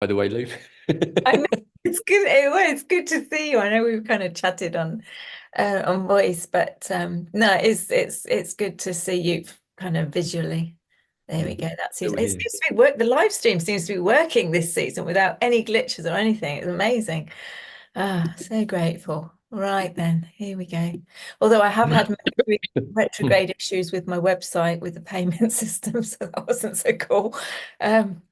by the way, Lou. I know it's good. Well, it's good to see you. I know we've kind of chatted on voice, but no, it's good to see you kind of visually. There we go. That seems Still it here. seems to be work. The live stream seems to be working this season without any glitches or anything. It's amazing. Ah, so grateful. Right then, here we go. Although I have had retrograde issues with my website with the payment system, so that wasn't so cool.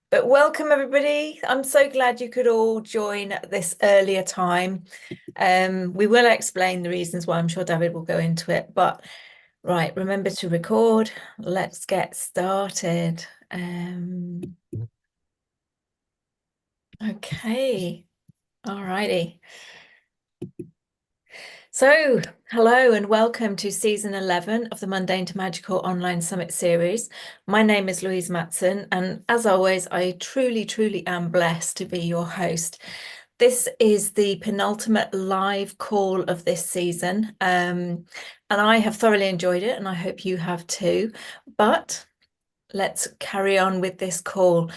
But welcome everybody. I'm so glad you could all join at this earlier time. We will explain the reasons why. I'm sure Davyd will go into it, but right, remember to record. Let's get started. Okay, all righty. So, hello and welcome to season 11 of the Mundane to Magical Online Summit series. My name is Louise Matson, and as always, I truly, truly am blessed to be your host. This is the penultimate live call of this season, and I have thoroughly enjoyed it, and I hope you have too. But let's carry on with this call.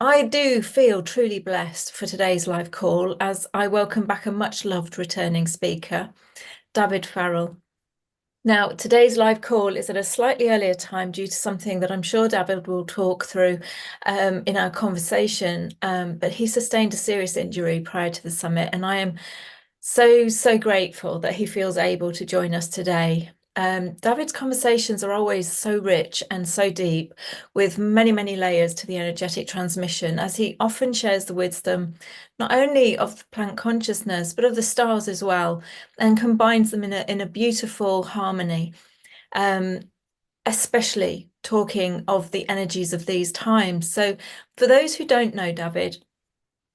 I do feel truly blessed for today's live call as I welcome back a much loved returning speaker. Davyd Farrell. Now, today's live call is at a slightly earlier time due to something that I'm sure Davyd will talk through in our conversation, but he sustained a serious injury prior to the summit, and I am so grateful that he feels able to join us today. Davyd's conversations are always so rich and so deep, with many layers to the energetic transmission, as he often shares the wisdom not only of plant consciousness, but of the stars as well, and combines them in a beautiful harmony, um, especially talking of the energies of these times. So, for those who don't know Davyd,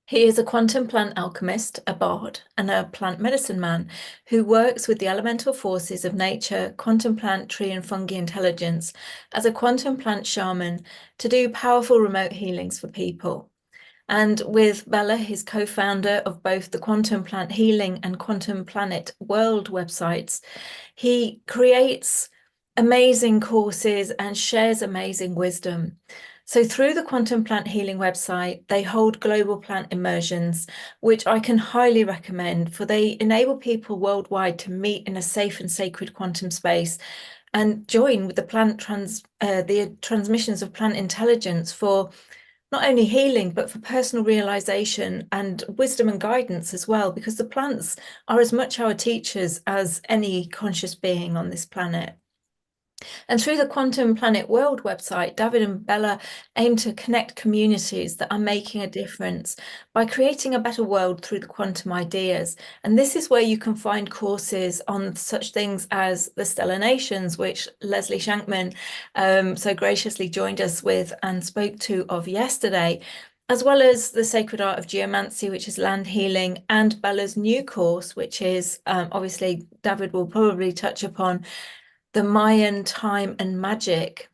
he is a quantum plant alchemist, a bard, and a plant medicine man who works with the elemental forces of nature, quantum plant, tree, and fungi intelligence as a quantum plant shaman to do powerful remote healings for people. And with Bella, his co-founder of both the Quantum Plant Healing and Quantum Planet World websites, he creates amazing courses and shares amazing wisdom. So through the Quantum Plant Healing website, they hold global plant immersions, which I can highly recommend, for they enable people worldwide to meet in a safe and sacred quantum space and join with the transmissions of plant intelligence for not only healing, but for personal realization and wisdom and guidance as well, because the plants are as much our teachers as any conscious being on this planet. And through the Quantum Planet World website, Davyd and Bella aim to connect communities that are making a difference by creating a better world through the quantum ideas. And this is where you can find courses on such things as the Stellar Nations, which Leslie Shankman so graciously joined us with and spoke to of yesterday, as well as the Sacred Art of Geomancy, which is land healing, and Bella's new course, which is obviously Davyd will probably touch upon the Mayan time and magic.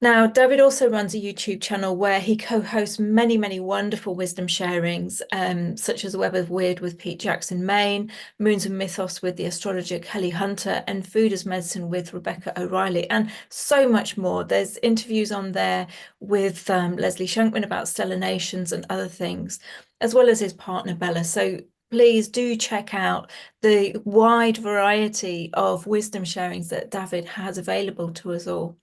Now, Davyd also runs a YouTube channel where he co-hosts many wonderful wisdom sharings, such as Web of Weird with Pete Jackson Main, Moons and Mythos with the astrologer Kelly Hunter, and Food as Medicine with Rebecca O'Reilly, and so much more. There's interviews on there with Leslie Shankman about stellar nations and other things, as well as his partner Bella. So please do check out the wide variety of wisdom sharings that Davyd has available to us all.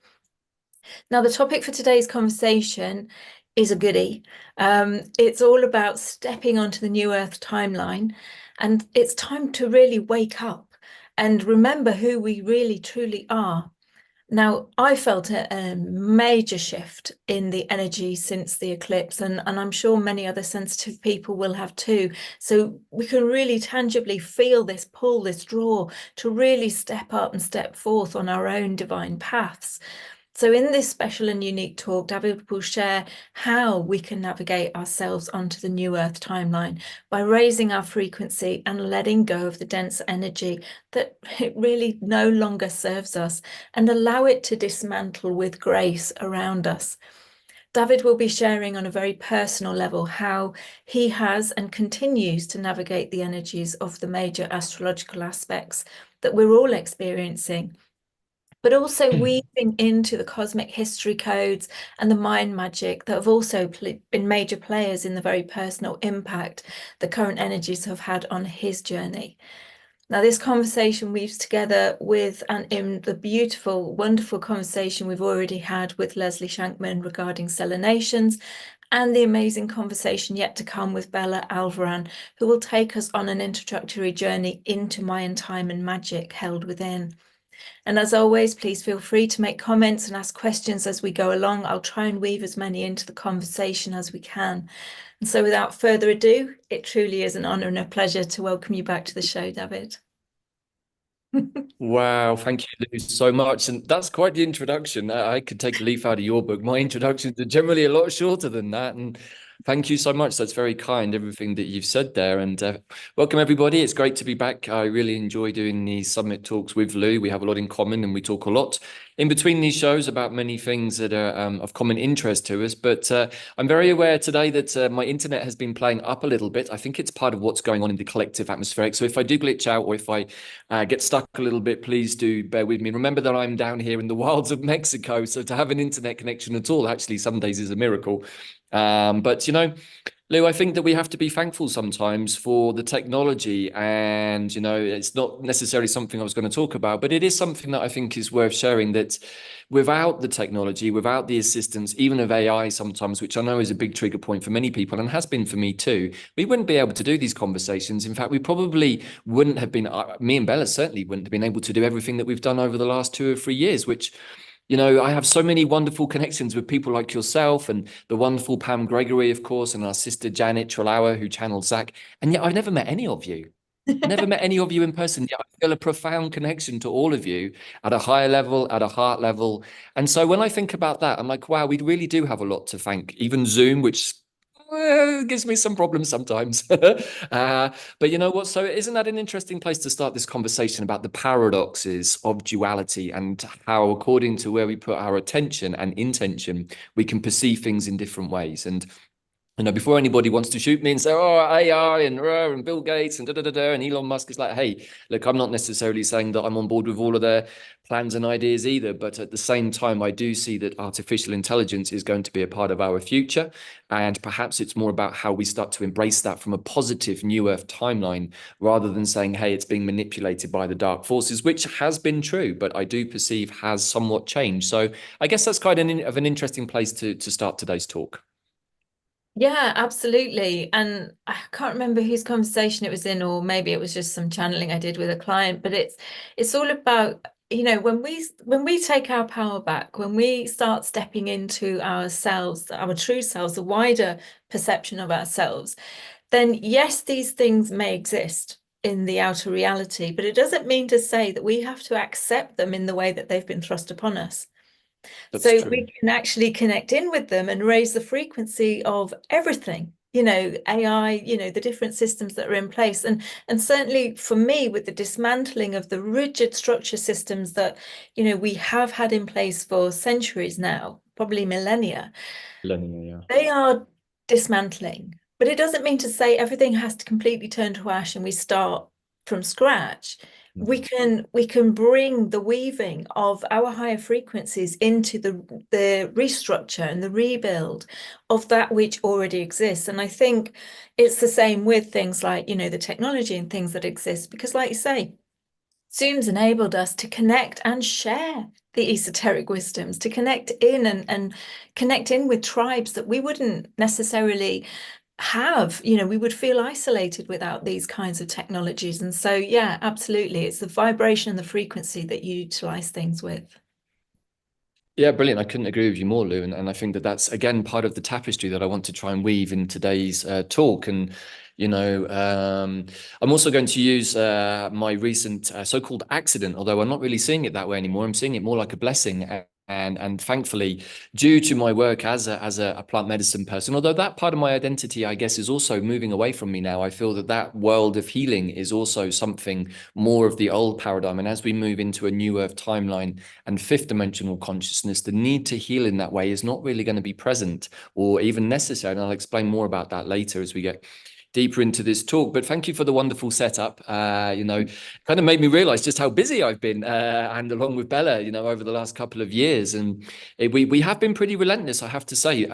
Now, the topic for today's conversation is a goodie. It's all about stepping onto the new Earth timeline, and it's time to really wake up and remember who we really truly are. Now, I felt a major shift in the energy since the eclipse, and I'm sure many other sensitive people will have too. So we can really tangibly feel this pull, this draw to really step up and step forth on our own divine paths. So in this special and unique talk, Davyd will share how we can navigate ourselves onto the new Earth timeline by raising our frequency and letting go of the dense energy that it really no longer serves us, and allow it to dismantle with grace around us. Davyd will be sharing on a very personal level how he has and continues to navigate the energies of the major astrological aspects that we're all experiencing, but also weaving into the cosmic history codes and the mind magic that have also been major players in the very personal impact the current energies have had on his journey. Now, this conversation weaves together with and in the beautiful, wonderful conversation we've already had with Leslie Shankman regarding selinations, and the amazing conversation yet to come with Bella Alvaran, who will take us on an introductory journey into Mayan time and magic held within. And as always, please feel free to make comments and ask questions as we go along. I'll try and weave as many into the conversation as we can. And so without further ado, it truly is an honor and a pleasure to welcome you back to the show, Davyd. Wow, thank you, Lou, so much. And that's quite the introduction. I could take a leaf out of your book. My introductions are generally a lot shorter than that. And thank you so much. That's very kind, everything that you've said there. And welcome, everybody. It's great to be back. I really enjoy doing these summit talks with Lou. We have a lot in common and we talk a lot in between these shows about many things that are of common interest to us. But I'm very aware today that my internet has been playing up a little bit. I think it's part of what's going on in the collective atmospheric. So if I do glitch out or if I get stuck a little bit, please do bear with me. Remember that I'm down here in the wilds of Mexico, so to have an internet connection at all, actually, some days is a miracle. But, you know, Lou, I think that we have to be thankful sometimes for the technology. And, you know, it's not necessarily something I was going to talk about, but it is something that I think is worth sharing, that without the technology, without the assistance, even of AI sometimes, which I know is a big trigger point for many people and has been for me too, we wouldn't be able to do these conversations. In fact, we probably wouldn't have been, me and Bella certainly wouldn't have been able to do everything that we've done over the last 2 or 3 years, which, you know, I have so many wonderful connections with people like yourself and the wonderful Pam Gregory, of course, and our sister Janet Trelawa, who channeled Zach. And yet I've never met any of you. Never met any of you in person. Yet I feel a profound connection to all of you at a higher level, at a heart level. And so when I think about that, I'm like, wow, we really do have a lot to thank. Even Zoom, which gives me some problems sometimes. But you know what? So isn't that an interesting place to start this conversation about the paradoxes of duality and how, according to where we put our attention and intention, we can perceive things in different ways? And you know, before anybody wants to shoot me and say, oh, AI and Bill Gates and da da da da and Elon Musk, is like, hey, look, I'm not necessarily saying that I'm on board with all of their plans and ideas either. But at the same time, I do see that artificial intelligence is going to be a part of our future. And perhaps it's more about how we start to embrace that from a positive New Earth timeline rather than saying, hey, it's being manipulated by the dark forces, which has been true, but I do perceive has somewhat changed. So I guess that's quite of an interesting place to start today's talk. Yeah, absolutely. And I can't remember whose conversation it was in, or maybe it was just some channeling I did with a client, but it's all about, you know, when we take our power back, when we start stepping into ourselves, our true selves, the wider perception of ourselves, then yes, these things may exist in the outer reality, but it doesn't mean to say that we have to accept them in the way that they've been thrust upon us. That's So true. we can actually connect in with them and raise the frequency of everything, you know, AI, you know, the different systems that are in place. And certainly for me, with the dismantling of the rigid structure systems that, you know, we have had in place for centuries now, probably millennia, Learning, yeah. they are dismantling. But it doesn't mean to say everything has to completely turn to ash and we start from scratch. We can bring the weaving of our higher frequencies into the restructure and the rebuild of that which already exists. And I think it's the same with things like, you know, the technology and things that exist, because like you say, Zoom's enabled us to connect and share the esoteric wisdoms, to connect in and connect in with tribes that we wouldn't necessarily have. You know, we would feel isolated without these kinds of technologies. And so, yeah, absolutely. It's the vibration and the frequency that you utilize things with. Yeah, brilliant. I couldn't agree with you more, Lou. And I think that that's, again, part of the tapestry that I want to try and weave in today's talk. And, you know, I'm also going to use my recent so-called accident, although I'm not really seeing it that way anymore. I'm seeing it more like a blessing. And thankfully, due to my work as a plant medicine person, although that part of my identity, I guess, is also moving away from me now, I feel that that world of healing is also something more of the old paradigm. And as we move into a new earth timeline and fifth dimensional consciousness, the need to heal in that way is not really going to be present or even necessary. And I'll explain more about that later as we get deeper into this talk. But thank you for the wonderful setup. Kind of made me realize just how busy I've been, and along with Bella, over the last couple of years. And we have been pretty relentless, I have to say.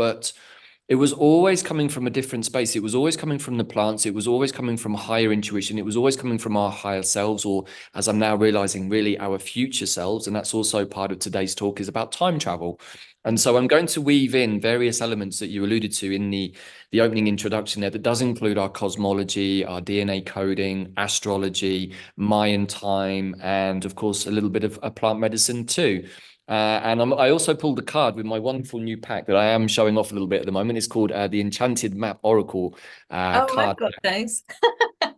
But it was always coming from a different space. It was always coming from the plants. It was always coming from higher intuition. It was always coming from our higher selves, or as I'm now realizing, really our future selves. And that's also part of today's talk, is about time travel. And so I'm going to weave in various elements that you alluded to in the opening introduction there, that does include our cosmology, our DNA coding, astrology, Mayan time, and of course, a little bit of plant medicine too. I also pulled a card with my wonderful new pack that I am showing off a little bit at the moment. It's called the Enchanted Map Oracle Oh, I've card. got those.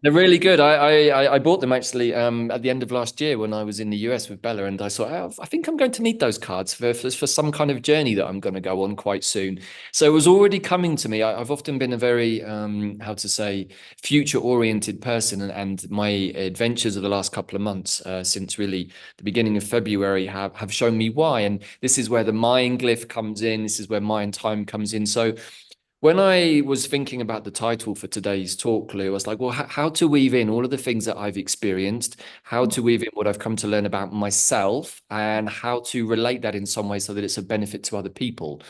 They're really good. I bought them actually at the end of last year when I was in the US with Bella, and I thought, oh, I think I'm going to need those cards for some kind of journey that I'm going to go on quite soon. So it was already coming to me. I've often been a very how to say, future-oriented person, and my adventures of the last couple of months, since really the beginning of February, have shown me why. And this is where the Mayan glyph comes in. This is where Mayan time comes in. So when I was thinking about the title for today's talk, Lou, I was like, well, how to weave in all of the things that I've experienced, how to weave in what I've come to learn about myself, and how to relate that in some way so that it's a benefit to other people.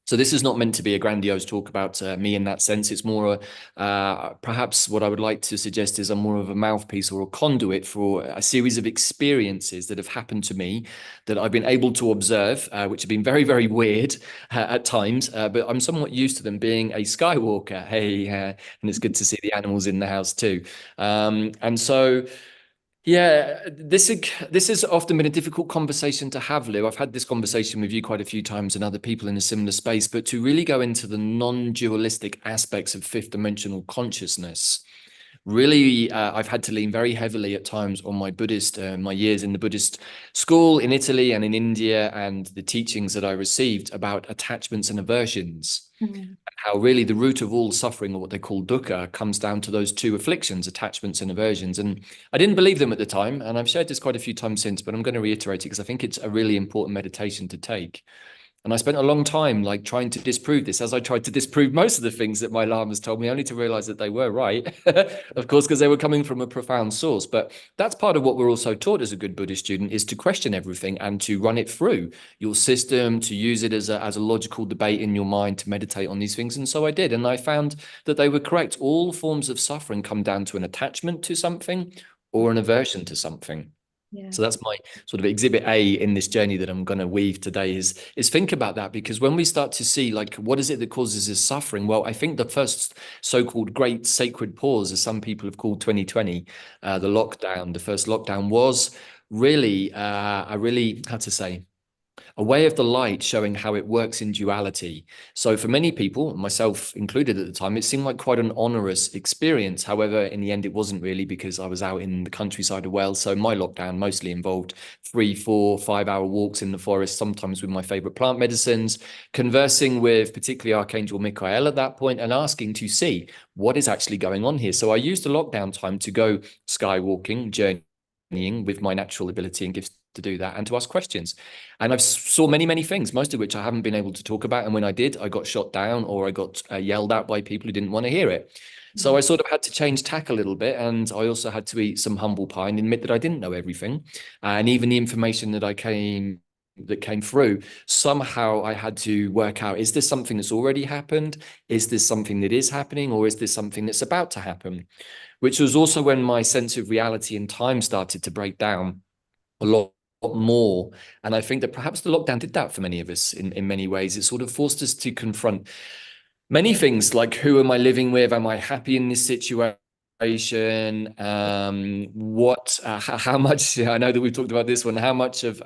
So this is not meant to be a grandiose talk about me in that sense. It's more perhaps what I would like to suggest is I'm more of a mouthpiece or a conduit for a series of experiences that have happened to me that I've been able to observe, which have been very, very weird at times, but I'm somewhat used to them, being a Skywalker. Hey, and it's good to see the animals in the house too. And so yeah, this has often been a difficult conversation to have, Lou. I've had this conversation with you quite a few times and other people in a similar space, but to really go into the non-dualistic aspects of fifth dimensional consciousness, really, I've had to lean very heavily at times on my years in the Buddhist school in Italy and in India, and the teachings that I received about attachments and aversions. Mm. How really the root of all suffering, or what they call dukkha, comes down to those two afflictions, attachments and aversions. And I didn't believe them at the time, and I've shared this quite a few times since, but I'm going to reiterate it because I think it's a really important meditation to take. And I spent a long time like trying to disprove this, as I tried to disprove most of the things that my lamas told me, only to realize that they were right, of course, because they were coming from a profound source. But that's part of what we're also taught as a good Buddhist student, is to question everything and to run it through your system, to use it as a logical debate in your mind, to meditate on these things. And so I did. And I found that they were correct. All forms of suffering come down to an attachment to something or an aversion to something. Yeah. So that's my sort of exhibit A in this journey that I'm going to weave today, is think about that, because when we start to see like what is it that causes this suffering, well, I think the first so-called great sacred pause, as some people have called 2020, the lockdown, the first lockdown, was really how to say, a way of the light showing how it works in duality. So for many people, myself included at the time, it seemed like quite an onerous experience. However, in the end, it wasn't really, because I was out in the countryside of Wales. So my lockdown mostly involved 3, 4, 5 hour walks in the forest, sometimes with my favorite plant medicines, conversing with particularly Archangel Michael at that point, and asking to see what is actually going on here. So I used the lockdown time to go skywalking, journeying with my natural ability and gifts to do that, and to ask questions. And I've saw many things, most of which I haven't been able to talk about. And when I did, I got shot down, or I got yelled at by people who didn't want to hear it. So I sort of had to change tack a little bit. And I also had to eat some humble pie and admit that I didn't know everything. And even the information that came through, somehow I had to work out, is this something that's already happened? Is this something that is happening? Or is this something that's about to happen? Which was also when my sense of reality and time started to break down a lot more. And I think that perhaps the lockdown did that for many of us in many ways. It sort of forced us to confront many things, like, who am I living with? Am I happy in this situation? How much, I know that we've talked about this one, how much of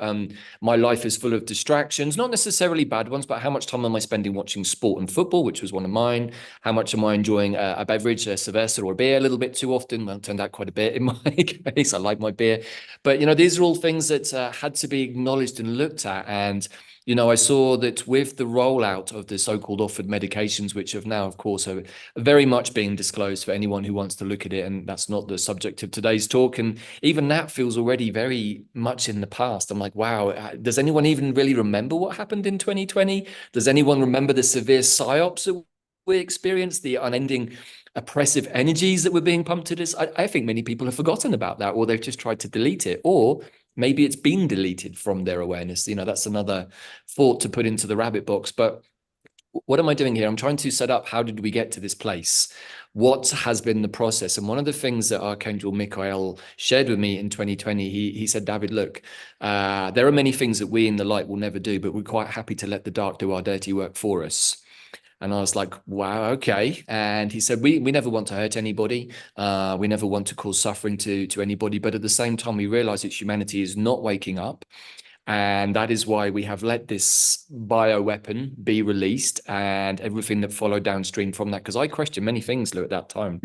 my life is full of distractions, not necessarily bad ones, but how much time am I spending watching sport and football, which was one of mine? How much am I enjoying a beverage, a cerveza or a beer, a little bit too often? Well, it turned out quite a bit in my case. I like my beer. But, these are all things that had to be acknowledged and looked at. And I saw that with the rollout of the so-called offered medications, which have now, of course, are very much being disclosed for anyone who wants to look at it. And that's not the subject of today's talk. And even that feels already very much in the past. I'm like, wow, does anyone even really remember what happened in 2020? Does anyone remember the severe psyops that we experienced, the unending oppressive energies that were being pumped at us. I think many people have forgotten about that, or they've just tried to delete it, or maybe it's been deleted from their awareness. That's another thought to put into the rabbit box. But what am I doing here? I'm trying to set up, how did we get to this place? What has been the process? And one of the things that Archangel Michael shared with me in 2020, he said, David, look, there are many things that we in the light will never do, but we're quite happy to let the dark do our dirty work for us. And I was like, wow, okay. And he said, we never want to hurt anybody. We never want to cause suffering to anybody. But at the same time, we realize that humanity is not waking up. And that is why we have let this bioweapon be released and everything that followed downstream from that. Because I questioned many things, Lou, at that time.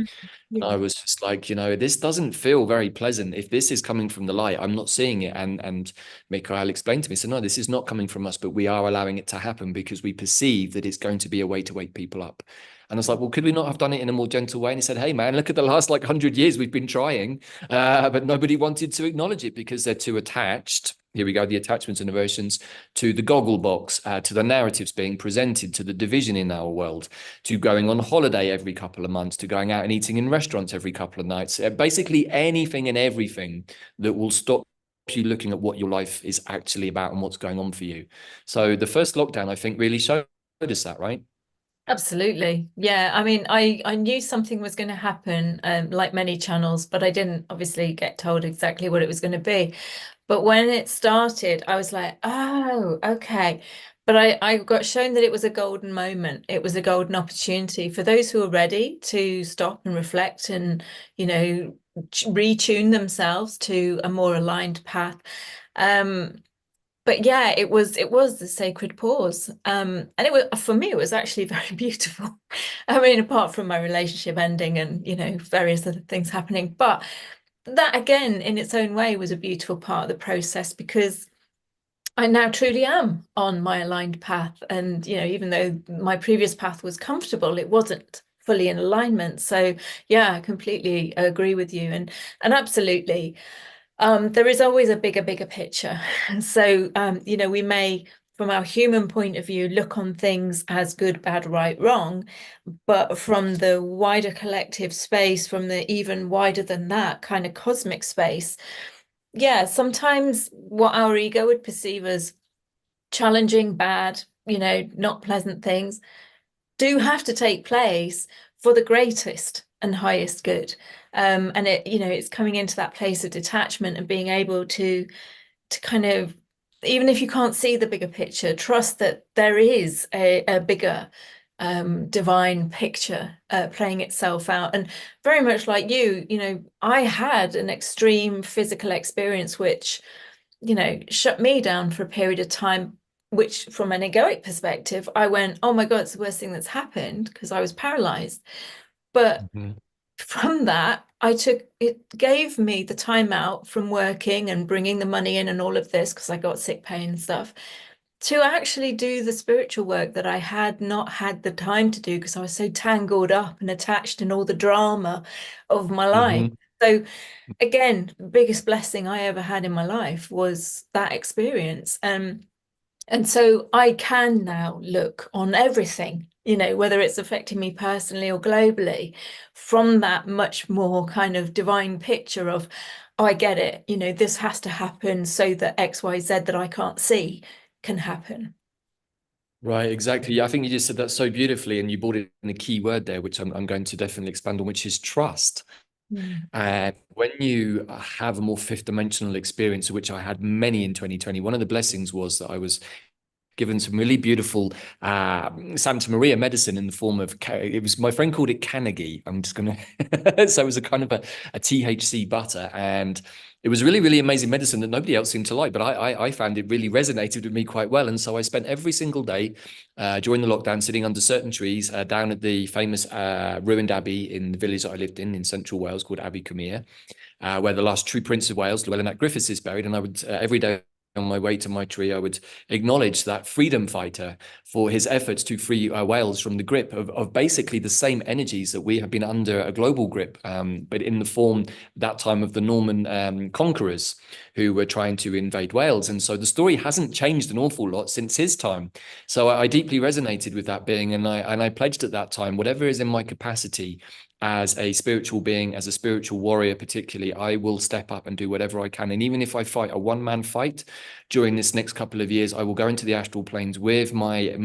Yeah. I was just like, this doesn't feel very pleasant. If this is coming from the light, I'm not seeing it. And Mikhail explained to me, so no, this is not coming from us, but we are allowing it to happen because we perceive that it's going to be a way to wake people up. And I was like, well, could we not have done it in a more gentle way? And he said, hey, man, look at the last 100 years we've been trying, but nobody wanted to acknowledge it because they're too attached. Here we go, the attachments and aversions to the goggle box, to the narratives being presented, to the division in our world, to going on holiday every couple of months, to going out and eating in restaurants every couple of nights. Basically anything and everything that will stop you looking at what your life is actually about and what's going on for you. So the first lockdown, I think, really showed us that, right? Absolutely. Yeah. I mean, I knew something was going to happen, like many channels, but I didn't obviously get told exactly what it was going to be. But when it started, I was like, oh, okay. But I got shown that it was a golden moment. It was a golden opportunity for those who are ready to stop and reflect and, retune themselves to a more aligned path. But yeah, it was the sacred pause. And it was, for me, it was actually very beautiful. I mean, apart from my relationship ending and, various other things happening. But that again, in its own way, was a beautiful part of the process because I now truly am on my aligned path. And, even though my previous path was comfortable, it wasn't fully in alignment. So yeah, I completely agree with you. And absolutely. There is always a bigger picture. So, we may, from our human point of view, look on things as good, bad, right, wrong, but from the wider collective space, from the even wider than that kind of cosmic space, yeah, sometimes what our ego would perceive as challenging, bad, not pleasant things do have to take place for the greatest and highest good. And it's coming into that place of detachment and being able to kind of, even if you can't see the bigger picture, trust that there is a bigger divine picture playing itself out. And very much like you, I had an extreme physical experience which, shut me down for a period of time, which from an egoic perspective, I went, oh my God, it's the worst thing that's happened because I was paralyzed. But from that, it gave me the time out from working and bringing the money in and all of this because I got sick pay and stuff to actually do the spiritual work that I had not had the time to do because I was so tangled up and attached in all the drama of my life. So again, the biggest blessing I ever had in my life was that experience. And so I can now look on everything, whether it's affecting me personally or globally, from that much more kind of divine picture of, oh, I get it, this has to happen so that X, Y, Z that I can't see can happen. Right, exactly. Yeah, I think you just said that so beautifully, and you brought in a key word there, which I'm going to definitely expand on, which is trust. And when you have a more fifth dimensional experience, of which I had many in 2020, one of the blessings was that I was given some really beautiful Santa Maria medicine in the form of, it was, my friend called it Canagi. I'm just going to, so it was a kind of a THC butter. And it was really, really amazing medicine that nobody else seemed to like, but I found it really resonated with me quite well. And so I spent every single day during the lockdown sitting under certain trees down at the famous ruined abbey in the village that I lived in central Wales called Abbey Cumere, where the last true Prince of Wales, Llewellyn ap Griffiths, is buried. And I would every day on my way to my tree, I would acknowledge that freedom fighter for his efforts to free Wales from the grip of basically the same energies that we have been under a global grip, but in the form that time of the Norman conquerors who were trying to invade Wales. And so the story hasn't changed an awful lot since his time. So I deeply resonated with that being, and I pledged at that time, whatever is in my capacity as a spiritual being, as a spiritual warrior, particularly, I will step up and do whatever I can. And even if I fight a one-man fight during this next couple of years, I will go into the astral planes with my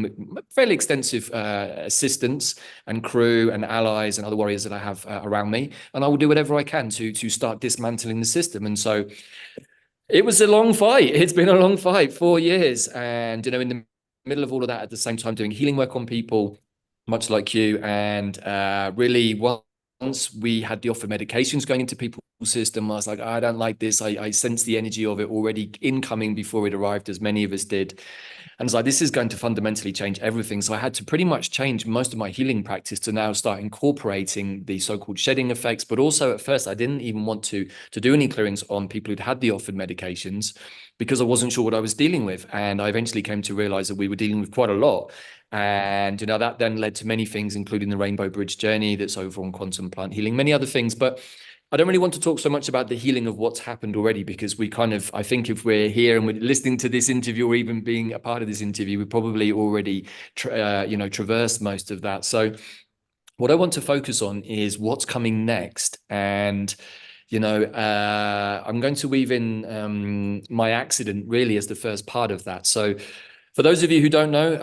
fairly extensive assistants and crew and allies and other warriors that I have around me. And I will do whatever I can to start dismantling the system. And so it was a long fight. It's been a long fight, 4 years. And, in the middle of all of that, at the same time, doing healing work on people, much like you, and really once we had the offer medications going into people's system, I was like, I don't like this. I sensed the energy of it already incoming before it arrived, as many of us did. And it's like, this is going to fundamentally change everything. So I had to pretty much change most of my healing practice to now start incorporating the so-called shedding effects. But also at first, I didn't even want to do any clearings on people who'd had the offered medications because I wasn't sure what I was dealing with. And I eventually came to realize that we were dealing with quite a lot. And, that then led to many things, including the Rainbow Bridge journey that's over on quantum plant healing, many other things. But I don't really want to talk so much about the healing of what's happened already, because we kind of, I think if we're here and we're listening to this interview or even being a part of this interview, we probably already, traversed most of that. So what I want to focus on is what's coming next. And, I'm going to weave in my accident really as the first part of that. So for those of you who don't know,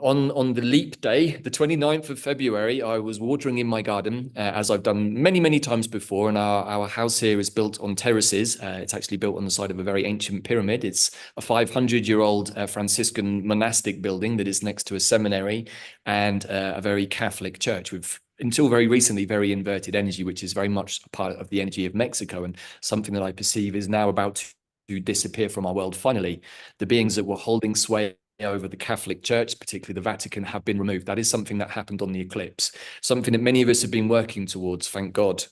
on the leap day, the 29th of February, I was watering in my garden, as I've done many, many times before. And our house here is built on terraces. It's actually built on the side of a very ancient pyramid. It's a 500-year-old Franciscan monastic building that is next to a seminary and a very Catholic church with, until very recently, very inverted energy, which is very much a part of the energy of Mexico, and something that I perceive is now about to disappear from our world. Finally, the beings that were holding sway over the Catholic Church, particularly the Vatican, have been removed. That is something that happened on the eclipse, something that many of us have been working towards, thank God.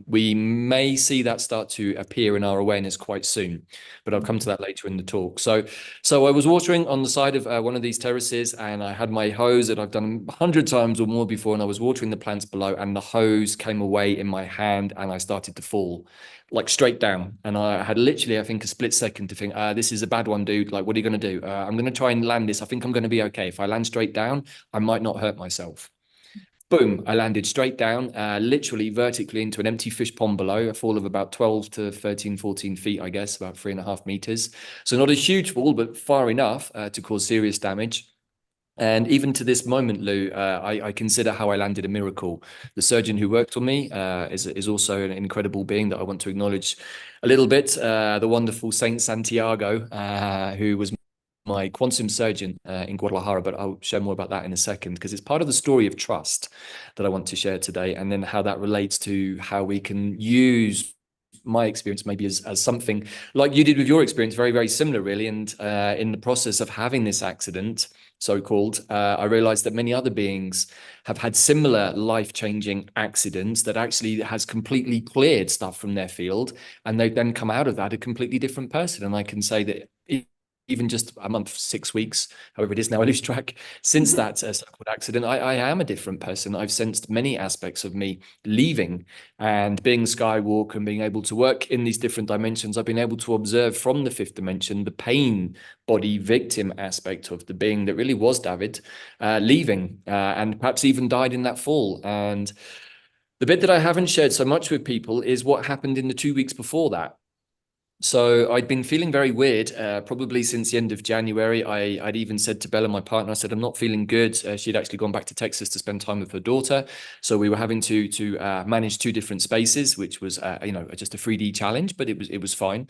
We may see that start to appear in our awareness quite soon, but I'll come to that later in the talk. So I was watering on the side of one of these terraces, and I had my hose that I've done 100 times or more before, and I was watering the plants below, and the hose came away in my hand, and I started to fall, like straight down. And I had literally, I think, a split second to think, this is a bad one, dude. Like, what are you going to do? I'm going to try and land this. I think I'm going to be okay. If I land straight down, I might not hurt myself. Boom, I landed straight down, literally vertically into an empty fish pond below, a fall of about 12 to 13, 14 feet, I guess, about 3.5 meters. So not a huge fall, but far enough to cause serious damage. And even to this moment, Lou, I consider how I landed a miracle. The surgeon who worked on me is also an incredible being that I want to acknowledge a little bit. The wonderful Saint Santiago, who was my quantum surgeon in Guadalajara, but I'll share more about that in a second, because it's part of the story of trust that I want to share today, and then how that relates to how we can use my experience maybe as something like you did with your experience, very, very similar, really. And in the process of having this accident, so-called, I realized that many other beings have had similar life-changing accidents that actually has completely cleared stuff from their field, and they've then come out of that a completely different person. And I can say that even just a month, 6 weeks, however it is now, I lose track, since that so-called accident, I am a different person. I've sensed many aspects of me leaving, and being Skywalker and being able to work in these different dimensions, I've been able to observe from the fifth dimension the pain body victim aspect of the being that really was Davyd, leaving, and perhaps even died in that fall. And the bit that I haven't shared so much with people is what happened in the 2 weeks before that. So I'd been feeling very weird, probably since the end of January. I'd even said to Bella, my partner, I said, I'm not feeling good. She'd actually gone back to Texas to spend time with her daughter. So we were having to manage two different spaces, which was, just a 3D challenge, but it was fine.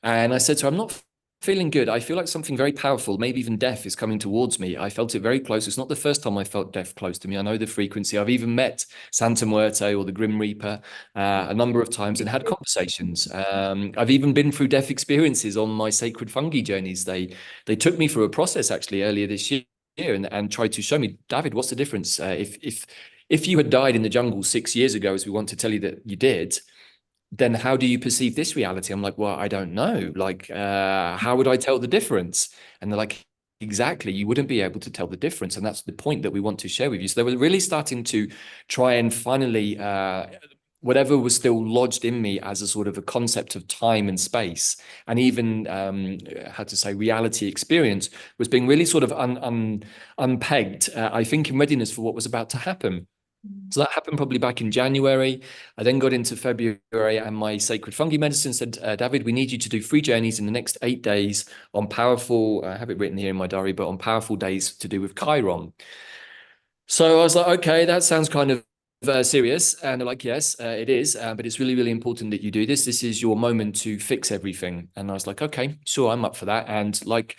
And I said to her, I'm not feeling good. I feel like something very powerful, maybe even death, is coming towards me. I felt it very close. It's not the first time I felt death close to me. I know the frequency. I've even met Santa Muerte or the Grim Reaper a number of times and had conversations. I've even been through death experiences on my sacred fungi journeys. They took me through a process actually earlier this year and tried to show me, Davyd, what's the difference? If you had died in the jungle 6 years ago, as we want to tell you that you did, then how do you perceive this reality? I'm like, well, I don't know. Like, how would I tell the difference? And they're like, exactly, you wouldn't be able to tell the difference. And that's the point that we want to share with you. So they were really starting to try and finally, whatever was still lodged in me as a sort of a concept of time and space, and even how to say reality experience, was being really sort of unpegged, I think, in readiness for what was about to happen. So that happened probably back in January. I then got into February, and my sacred fungi medicine said, Davyd, we need you to do 3 journeys in the next 8 days on powerful, I have it written here in my diary, but on powerful days to do with Chiron. So I was like, okay, that sounds kind of serious. And they're like, yes, it is. But it's really, really important that you do this. This is your moment to fix everything. And I was like, okay, sure, I'm up for that. And like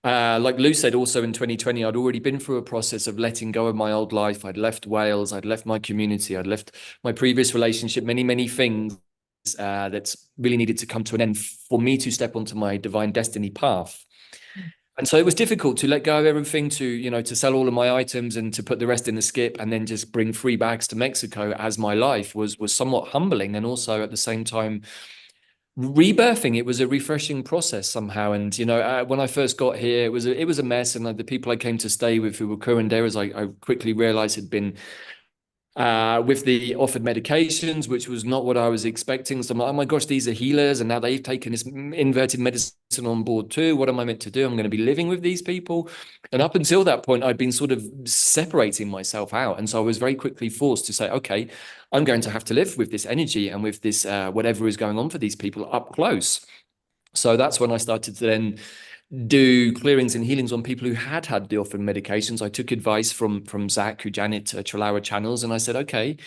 Lou said, also in 2020, I'd already been through a process of letting go of my old life. I'd left Wales, I'd left my community, I'd left my previous relationship, many, many things that really needed to come to an end for me to step onto my divine destiny path. And so it was difficult to let go of everything, to sell all of my items and to put the rest in the skip and then just bring 3 bags to Mexico as my life was somewhat humbling, and also at the same time rebirthing. It was a refreshing process somehow. And when I first got here, it was a mess, and the people I came to stay with who were curanderos, I quickly realized had been with the offered medications, which was not what I was expecting. So I'm like, oh my gosh, these are healers, and now they've taken this inverted medicine on board too. What am I meant to do? I'm going to be living with these people. And up until that point, I'd been sort of separating myself out. And so I was very quickly forced to say, okay, I'm going to have to live with this energy and with this whatever is going on for these people up close. So that's when I started to then do clearings and healings on people who had the offered medications. I took advice from Zach, who Janet Trelawa channels, and I said, okay,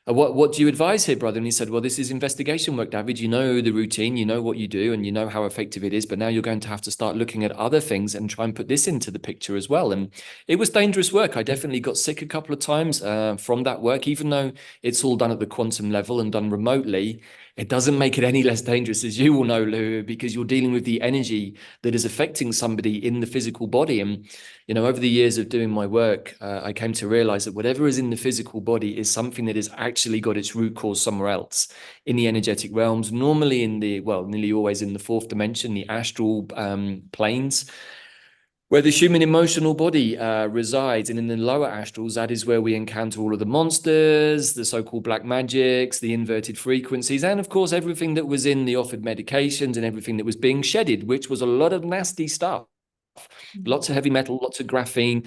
what do you advise here, brother? And he said, well, this is investigation work, Davyd. You know the routine, you know what you do, and you know how effective it is. But now you're going to have to start looking at other things and try and put this into the picture as well. And it was dangerous work. I definitely got sick a couple of times from that work, even though it's all done at the quantum level and done remotely. It doesn't make it any less dangerous, as you will know, Lou, because you're dealing with the energy that is affecting somebody in the physical body. And, over the years of doing my work, I came to realize that whatever is in the physical body is something that has actually got its root cause somewhere else in the energetic realms, normally nearly always in the 4th dimension, the astral planes, where the human emotional body resides. And in the lower astrals, that is where we encounter all of the monsters, the so-called black magics, the inverted frequencies, and of course, everything that was in the offered medications and everything that was being shedded, which was a lot of nasty stuff. Lots of heavy metal, lots of graphene.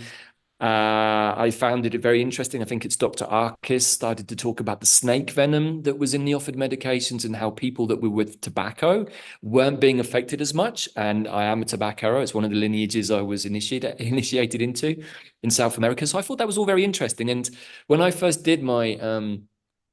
I found it very interesting. I think it's Dr. Arkis started to talk about the snake venom that was in the offered medications and how people that were with tobacco weren't being affected as much. And I am a tobacco. It's one of the lineages I was initiated into in South America. So I thought that was all very interesting. And when I first did my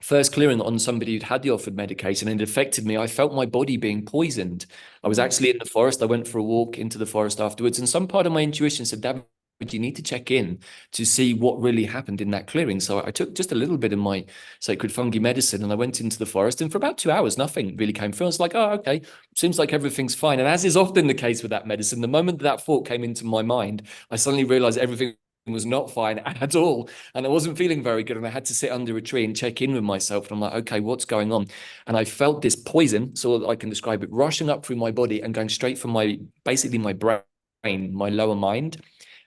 first clearing on somebody who'd had the offered medication and it affected me, I felt my body being poisoned. I was actually in the forest. I went for a walk into the forest afterwards, and some part of my intuition said, Davyd, you need to check in to see what really happened in that clearing. So I took just a little bit of my sacred fungi medicine and I went into the forest, and for about 2 hours, nothing really came through. I was like, oh, okay, seems like everything's fine. And as is often the case with that medicine, the moment that thought came into my mind, I suddenly realized everything was not fine at all. And I wasn't feeling very good. And I had to sit under a tree and check in with myself. And I'm like, okay, what's going on? And I felt this poison, so I can describe it, rushing up through my body and going straight from basically my brain, my lower mind.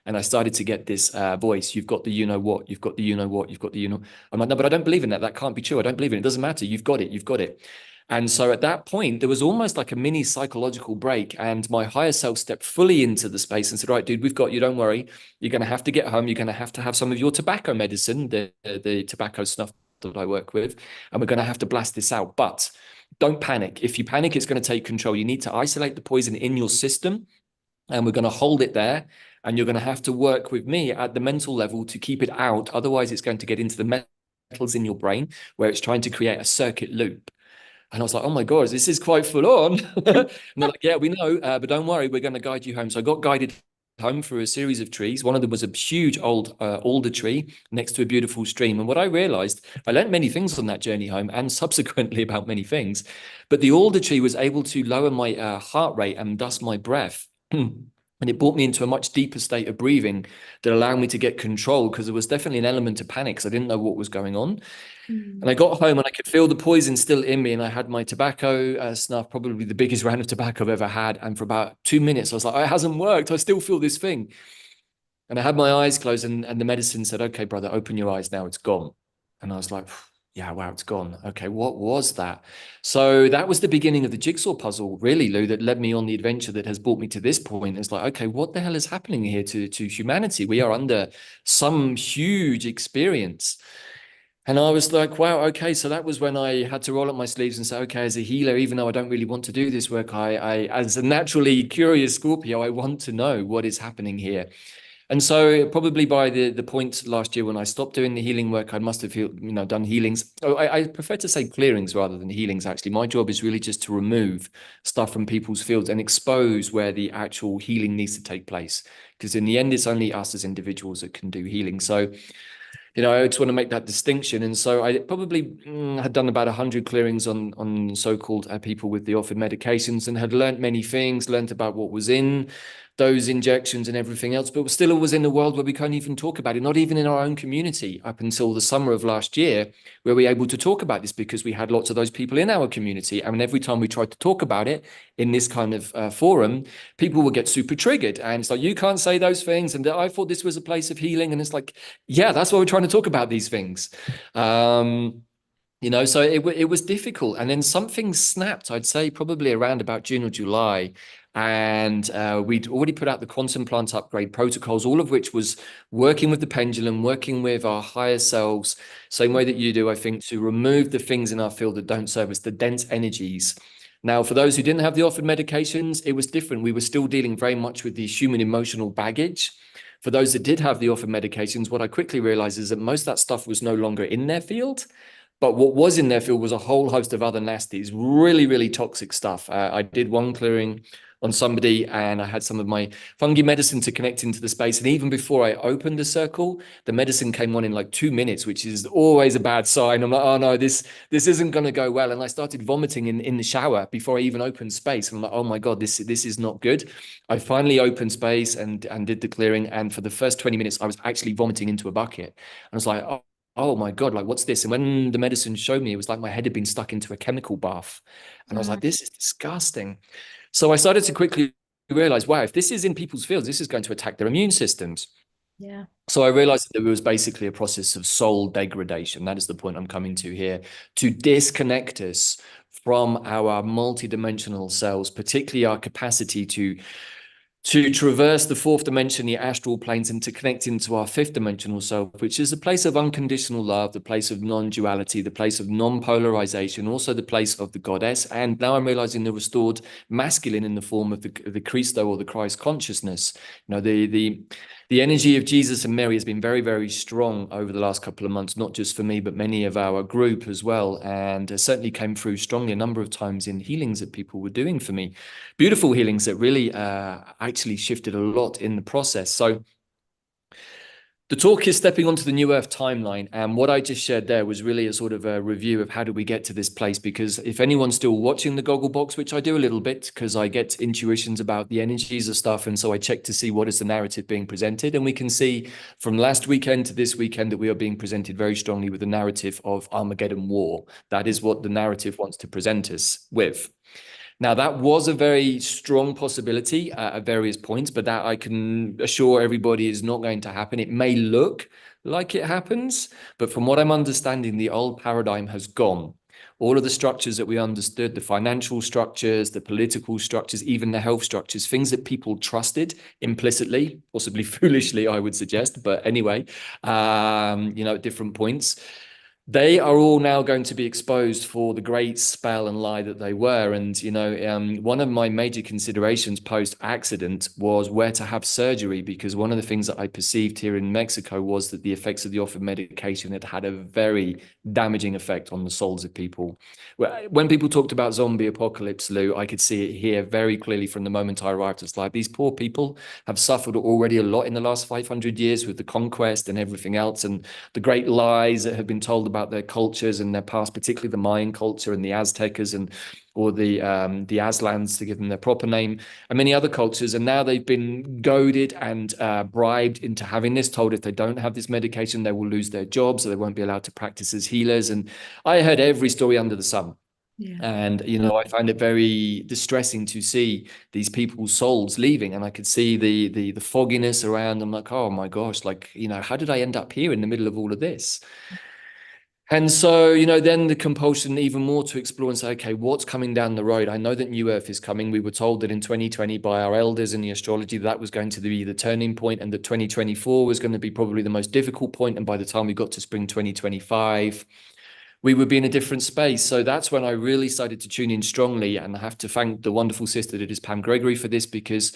And I started to get this voice, you've got the you-know-what, you've got the you-know-what, you've got the you-know. I'm like, no, but I don't believe in that. That can't be true. I don't believe in it. It doesn't matter. You've got it. You've got it. And so at that point, there was almost like a mini psychological break. And my higher self stepped fully into the space and said, right, dude, we've got you. Don't worry. You're going to have to get home. You're going to have some of your tobacco medicine, the tobacco snuff that I work with. And we're going to have to blast this out. But don't panic. If you panic, it's going to take control. You need to isolate the poison in your system. And we're going to hold it there. And you're going to have to work with me at the mental level to keep it out. Otherwise, it's going to get into the metals in your brain where it's trying to create a circuit loop. And I was like, oh my God, this is quite full on. And they're like, yeah, we know, but don't worry, we're going to guide you home. So I got guided home through a series of trees. One of them was a huge old alder tree next to a beautiful stream. And what I realized, I learned many things on that journey home and subsequently about many things. But the alder tree was able to lower my heart rate and thus my breath And it brought me into a much deeper state of breathing that allowed me to get control, because there was definitely an element of panic because I didn't know what was going on. And I got home and I could feel the poison still in me. And I had my tobacco snuff, probably the biggest round of tobacco I've ever had. And for about 2 minutes, I was like, it hasn't worked. I still feel this thing. And I had my eyes closed, and the medicine said, okay, brother, open your eyes now. It's gone. And I was like, yeah, wow, it's gone. Okay, what was that? So that was the beginning of the jigsaw puzzle, really, Lou, that led me on the adventure that has brought me to this point. It's like, okay, what the hell is happening here to humanity? We are under some huge experience. And I was like, wow, okay. So that was when I had to roll up my sleeves and say, okay, as a healer, even though I don't really want to do this work, as a naturally curious Scorpio, I want to know what is happening here. And so probably by the point last year when I stopped doing the healing work, I must have done healings. Oh, I prefer to say clearings rather than healings, actually. My job is really just to remove stuff from people's fields and expose where the actual healing needs to take place. Because in the end, it's only us as individuals that can do healing. So I just want to make that distinction. And so I probably had done about 100 clearings on so-called people with the offered medications, and had learned many things, learned about what was in those injections and everything else, but still was in a world where we can't even talk about it, not even in our own community, up until the summer of last year, where we were able to talk about this because we had lots of those people in our community. And every time we tried to talk about it in this kind of forum, people would get super triggered. And it's like, you can't say those things. And I thought this was a place of healing. And it's like, yeah, that's why we're trying to talk about these things. So it was difficult. And then something snapped, I'd say probably around about June or July. And we'd already put out the quantum plant upgrade protocols, all of which was working with the pendulum, working with our higher selves, same way that you do, I think, to remove the things in our field that don't serve us, the dense energies. Now, for those who didn't have the offered medications, it was different. We were still dealing very much with the human emotional baggage. For those that did have the offered medications, what I quickly realized is that most of that stuff was no longer in their field. But what was in their field was a whole host of other nasties, really, really toxic stuff. I did one clearing on somebody, and I had some of my fungi medicine to connect into the space. And even before I opened the circle, the medicine came on in like 2 minutes, which is always a bad sign. I'm like, oh no, this isn't going to go well. And I started vomiting in the shower before I even opened space. And I'm like, oh my God, this is not good. I finally opened space and did the clearing. And for the first 20 minutes, I was actually vomiting into a bucket. And I was like, oh my God, like, what's this? And when the medicine showed me, it was like my head had been stuck into a chemical bath. And I was like, this is disgusting. So I started to quickly realize, wow, if this is in people's fields, this is going to attack their immune systems. Yeah. So I realized that it was basically a process of soul degradation. That is the point I'm coming to here, to disconnect us from our multidimensional selves, particularly our capacity to traverse the fourth dimension, the astral planes, and to connect into our fifth dimensional self, which is a place of unconditional love, the place of non-duality, the place of non-polarization, also the place of the goddess. And now I'm realizing the restored masculine in the form of the Christo, or the Christ consciousness. The energy of Jesus and Mary has been very, very strong over the last couple of months, not just for me, but many of our group as well. And certainly came through strongly a number of times in healings that people were doing for me. Beautiful healings that really actually shifted a lot in the process. So the talk is stepping onto the new Earth timeline. And what I just shared there was really a sort of a review of how did we get to this place? Because if anyone's still watching the Goggle Box, which I do a little bit, because I get intuitions about the energies of stuff. And so I check to see what is the narrative being presented. And we can see from last weekend to this weekend that we are being presented very strongly with the narrative of Armageddon War. That is what the narrative wants to present us with. Now, that was a very strong possibility at various points, but that I can assure everybody is not going to happen. It may look like it happens, but from what I'm understanding, the old paradigm has gone. All of the structures that we understood, the financial structures, the political structures, even the health structures, things that people trusted implicitly, possibly foolishly, I would suggest, but anyway, at different points, they are all now going to be exposed for the great spell and lie that they were. And, one of my major considerations post-accident was where to have surgery, because one of the things that I perceived here in Mexico was that the effects of the offered medication had a very damaging effect on the souls of people. When people talked about zombie apocalypse, Lou, I could see it here very clearly from the moment I arrived. It's like these poor people have suffered already a lot in the last 500 years with the conquest and everything else, and the great lies that have been told about their cultures and their past, particularly the Mayan culture and the Aztecas and or the Azlans, to give them their proper name, and many other cultures. And now they've been goaded and bribed into having this, told if they don't have this medication, they will lose their jobs, or they won't be allowed to practice as healers. And I heard every story under the sun. Yeah. And, I find it very distressing to see these people's souls leaving. And I could see the fogginess around. I'm like, oh my gosh, like, how did I end up here in the middle of all of this? And so, then the compulsion even more to explore and say, okay, what's coming down the road? I know that New Earth is coming. We were told that in 2020 by our elders in the astrology that was going to be the turning point, and that 2024 was going to be probably the most difficult point. And by the time we got to spring 2025, we would be in a different space. So that's when I really started to tune in strongly. And I have to thank the wonderful sister that is Pam Gregory for this, because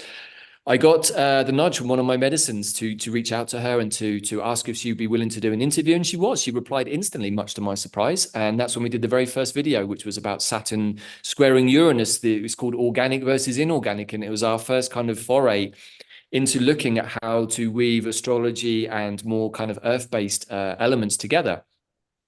I got the nudge from one of my medicines to reach out to her and to ask if she'd be willing to do an interview. And she was. She replied instantly, much to my surprise. And that's when we did the very first video, which was about Saturn squaring Uranus. It was called Organic versus Inorganic. And it was our first kind of foray into looking at how to weave astrology and more kind of earth-based elements together.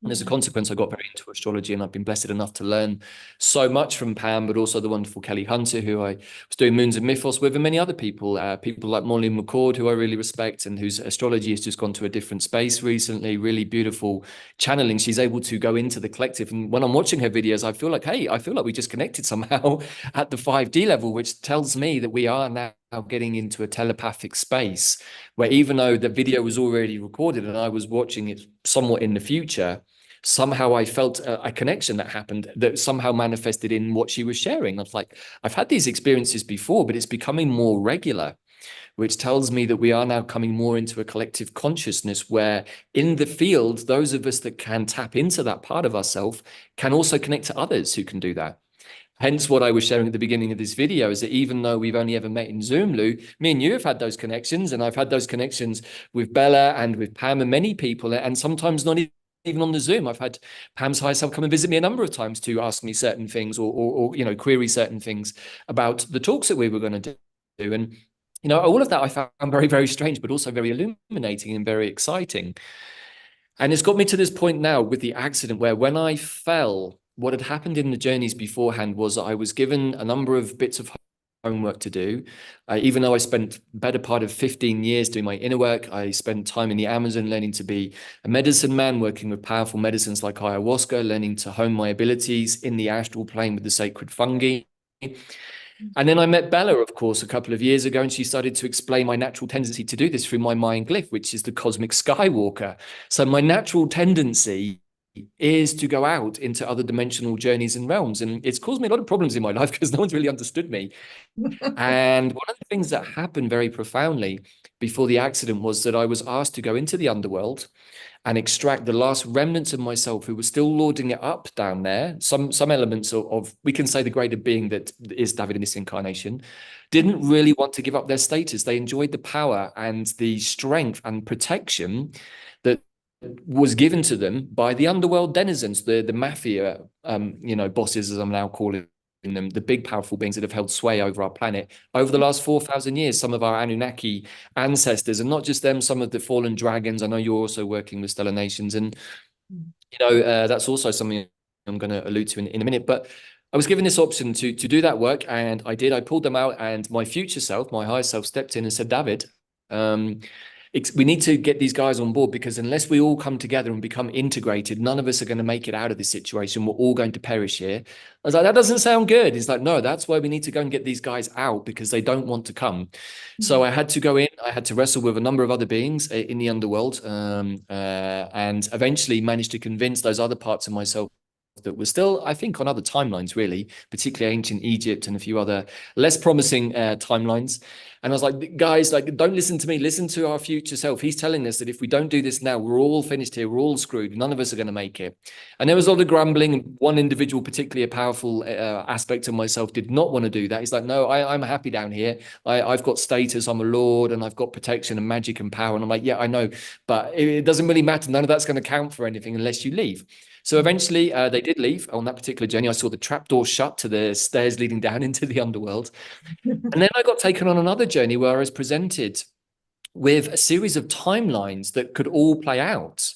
And as a consequence, I got very into astrology, and I've been blessed enough to learn so much from Pam, but also the wonderful Kelly Hunter, who I was doing Moons and Mythos with, and many other people, people like Molly McCord, who I really respect, and whose astrology has just gone to a different space recently. Really beautiful channeling. She's able to go into the collective. And when I'm watching her videos, I feel like, hey, I feel like we just connected somehow at the 5D level, which tells me that we are now getting into a telepathic space where, even though the video was already recorded and I was watching it somewhat in the future, somehow I felt a connection that happened that somehow manifested in what she was sharing. I was like, I've had these experiences before, but it's becoming more regular, which tells me that we are now coming more into a collective consciousness where, in the field, those of us that can tap into that part of ourselves can also connect to others who can do that. Hence, what I was sharing at the beginning of this video is that even though we've only ever met in Zoom, Lou, me and you have had those connections, and I've had those connections with Bella and with Pam and many people, and sometimes not even on the Zoom. I've had Pam's high self come and visit me a number of times to ask me certain things or query certain things about the talks that we were going to do. And, all of that I found very, very strange, but also very illuminating and very exciting. And it's got me to this point now with the accident where, when I fell, what had happened in the journeys beforehand was I was given a number of bits of homework to do. Even though I spent better part of 15 years doing my inner work, I spent time in the Amazon learning to be a medicine man, working with powerful medicines like ayahuasca, learning to hone my abilities in the astral plane with the sacred fungi. And then I met Bella, of course, a couple of years ago, and she started to explain my natural tendency to do this through my Mayan glyph, which is the cosmic skywalker. So my natural tendency is to go out into other dimensional journeys and realms. And it's caused me a lot of problems in my life because no one's really understood me. And one of the things that happened very profoundly before the accident was that I was asked to go into the underworld and extract the last remnants of myself who were still lording it up down there. Some elements of we can say the greater being that is Davyd in this incarnation didn't really want to give up their status. They enjoyed the power and the strength and protection that was given to them by the underworld denizens, the mafia, bosses, as I'm now calling them, the big powerful beings that have held sway over our planet over the last 4,000 years. Some of our Anunnaki ancestors, and not just them, some of the fallen dragons. I know you're also working with stellar nations, and that's also something I'm going to allude to in a minute. But I was given this option to do that work, and I did. I pulled them out, and my future self, my higher self, stepped in and said, Davyd, we need to get these guys on board, because unless we all come together and become integrated, none of us are going to make it out of this situation. We're all going to perish here. I was like, that doesn't sound good. He's like, no, that's why we need to go and get these guys out, because they don't want to come. So I had to go in. I had to wrestle with a number of other beings in the underworld, and eventually managed to convince those other parts of myself that were still, I think, on other timelines, really, particularly ancient Egypt and a few other less promising timelines. And I was like, guys, don't listen to me, listen to our future self. He's telling us that if we don't do this now, we're all finished here, we're all screwed, none of us are going to make it. And there was a lot of grumbling. One individual, particularly a powerful aspect of myself, did not want to do that. He's like, no, I'm happy down here. I've got status, I'm a lord, and I've got protection and magic and power. And I'm like, yeah, I know, but it doesn't really matter. None of that's going to count for anything unless you leave. So eventually they did leave on that particular journey. I saw the trapdoor shut to the stairs leading down into the underworld. And then I got taken on another journey where I was presented with a series of timelines that could all play out.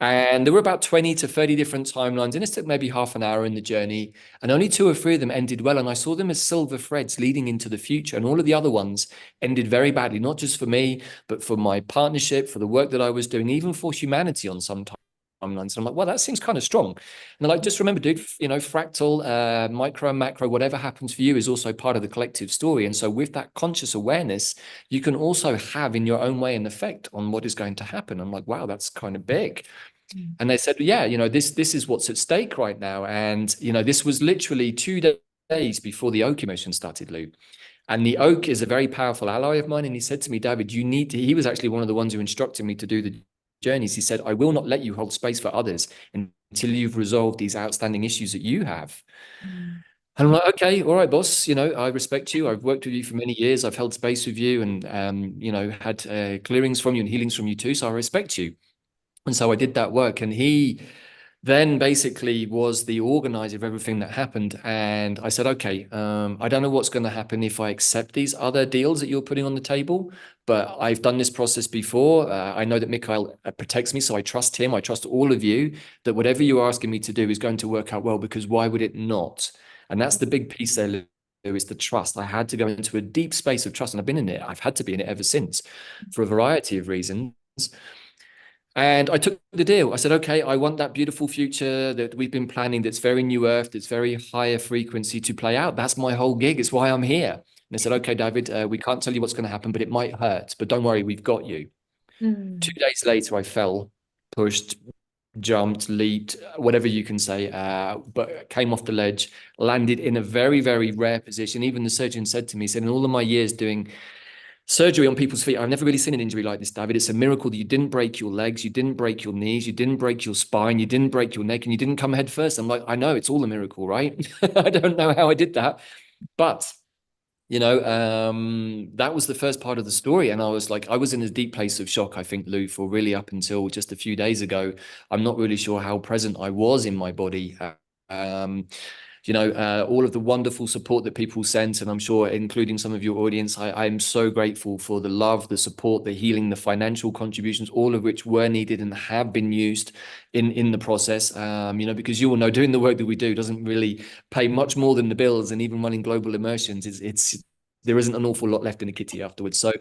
And there were about 20 to 30 different timelines, and it took maybe half an hour in the journey. And only two or three of them ended well. And I saw them as silver threads leading into the future. And all of the other ones ended very badly, not just for me, but for my partnership, for the work that I was doing, even for humanity on some timelines. And I'm like, well, that seems kind of strong. And they're like, just remember, dude, fractal, micro and macro, whatever happens for you is also part of the collective story. And so with that conscious awareness, you can also have in your own way an effect on what is going to happen. I'm like, wow, that's kind of big. And they said, yeah, this is what's at stake right now. And, this was literally 2 days before the oak emotion started, Lou. And the oak is a very powerful ally of mine. And he said to me, David, he was actually one of the ones who instructed me to do the journeys. He said, I will not let you hold space for others until you've resolved these outstanding issues that you have. And I'm like, okay, all right, boss. I respect you. I've worked with you for many years. I've held space with you and, had clearings from you and healings from you too. So I respect you. And so I did that work. And he then basically was the organizer of everything that happened. And I said, okay, I don't know what's going to happen if I accept these other deals that you're putting on the table, but I've done this process before. I know that Mikhail protects me, so I trust him. I trust all of you that whatever you're asking me to do is going to work out well, because why would it not? And that's the big piece there, Lou, is the trust. I had to go into a deep space of trust, and I've been in it. I've had to be in it ever since for a variety of reasons. And I took the deal. I said, okay, I want that beautiful future that we've been planning, that's very new earth, that's very higher frequency to play out. That's my whole gig. It's why I'm here. And they said, okay, Davyd, we can't tell you what's going to happen, but it might hurt. But don't worry, we've got you. 2 days later, I fell, pushed, jumped, leaped, whatever you can say, but came off the ledge, landed in a very, very rare position. Even the surgeon said to me, he said, in all of my years doing surgery on people's feet, I've never really seen an injury like this, Davyd. It's a miracle that you didn't break your legs, you didn't break your knees, you didn't break your spine, you didn't break your neck, and you didn't come head first. I'm like, I know, it's all a miracle, right? I don't know how I did that, but that was the first part of the story. And I was like, I was in a deep place of shock, I think, Lou, for really up until just a few days ago. I'm not really sure how present I was in my body. All of the wonderful support that people sent, and I'm sure including some of your audience, I'm so grateful for the love, the support, the healing, the financial contributions, all of which were needed and have been used in the process. Because you all know, doing the work that we do doesn't really pay much more than the bills, and even running global immersions, there isn't an awful lot left in the kitty afterwards. So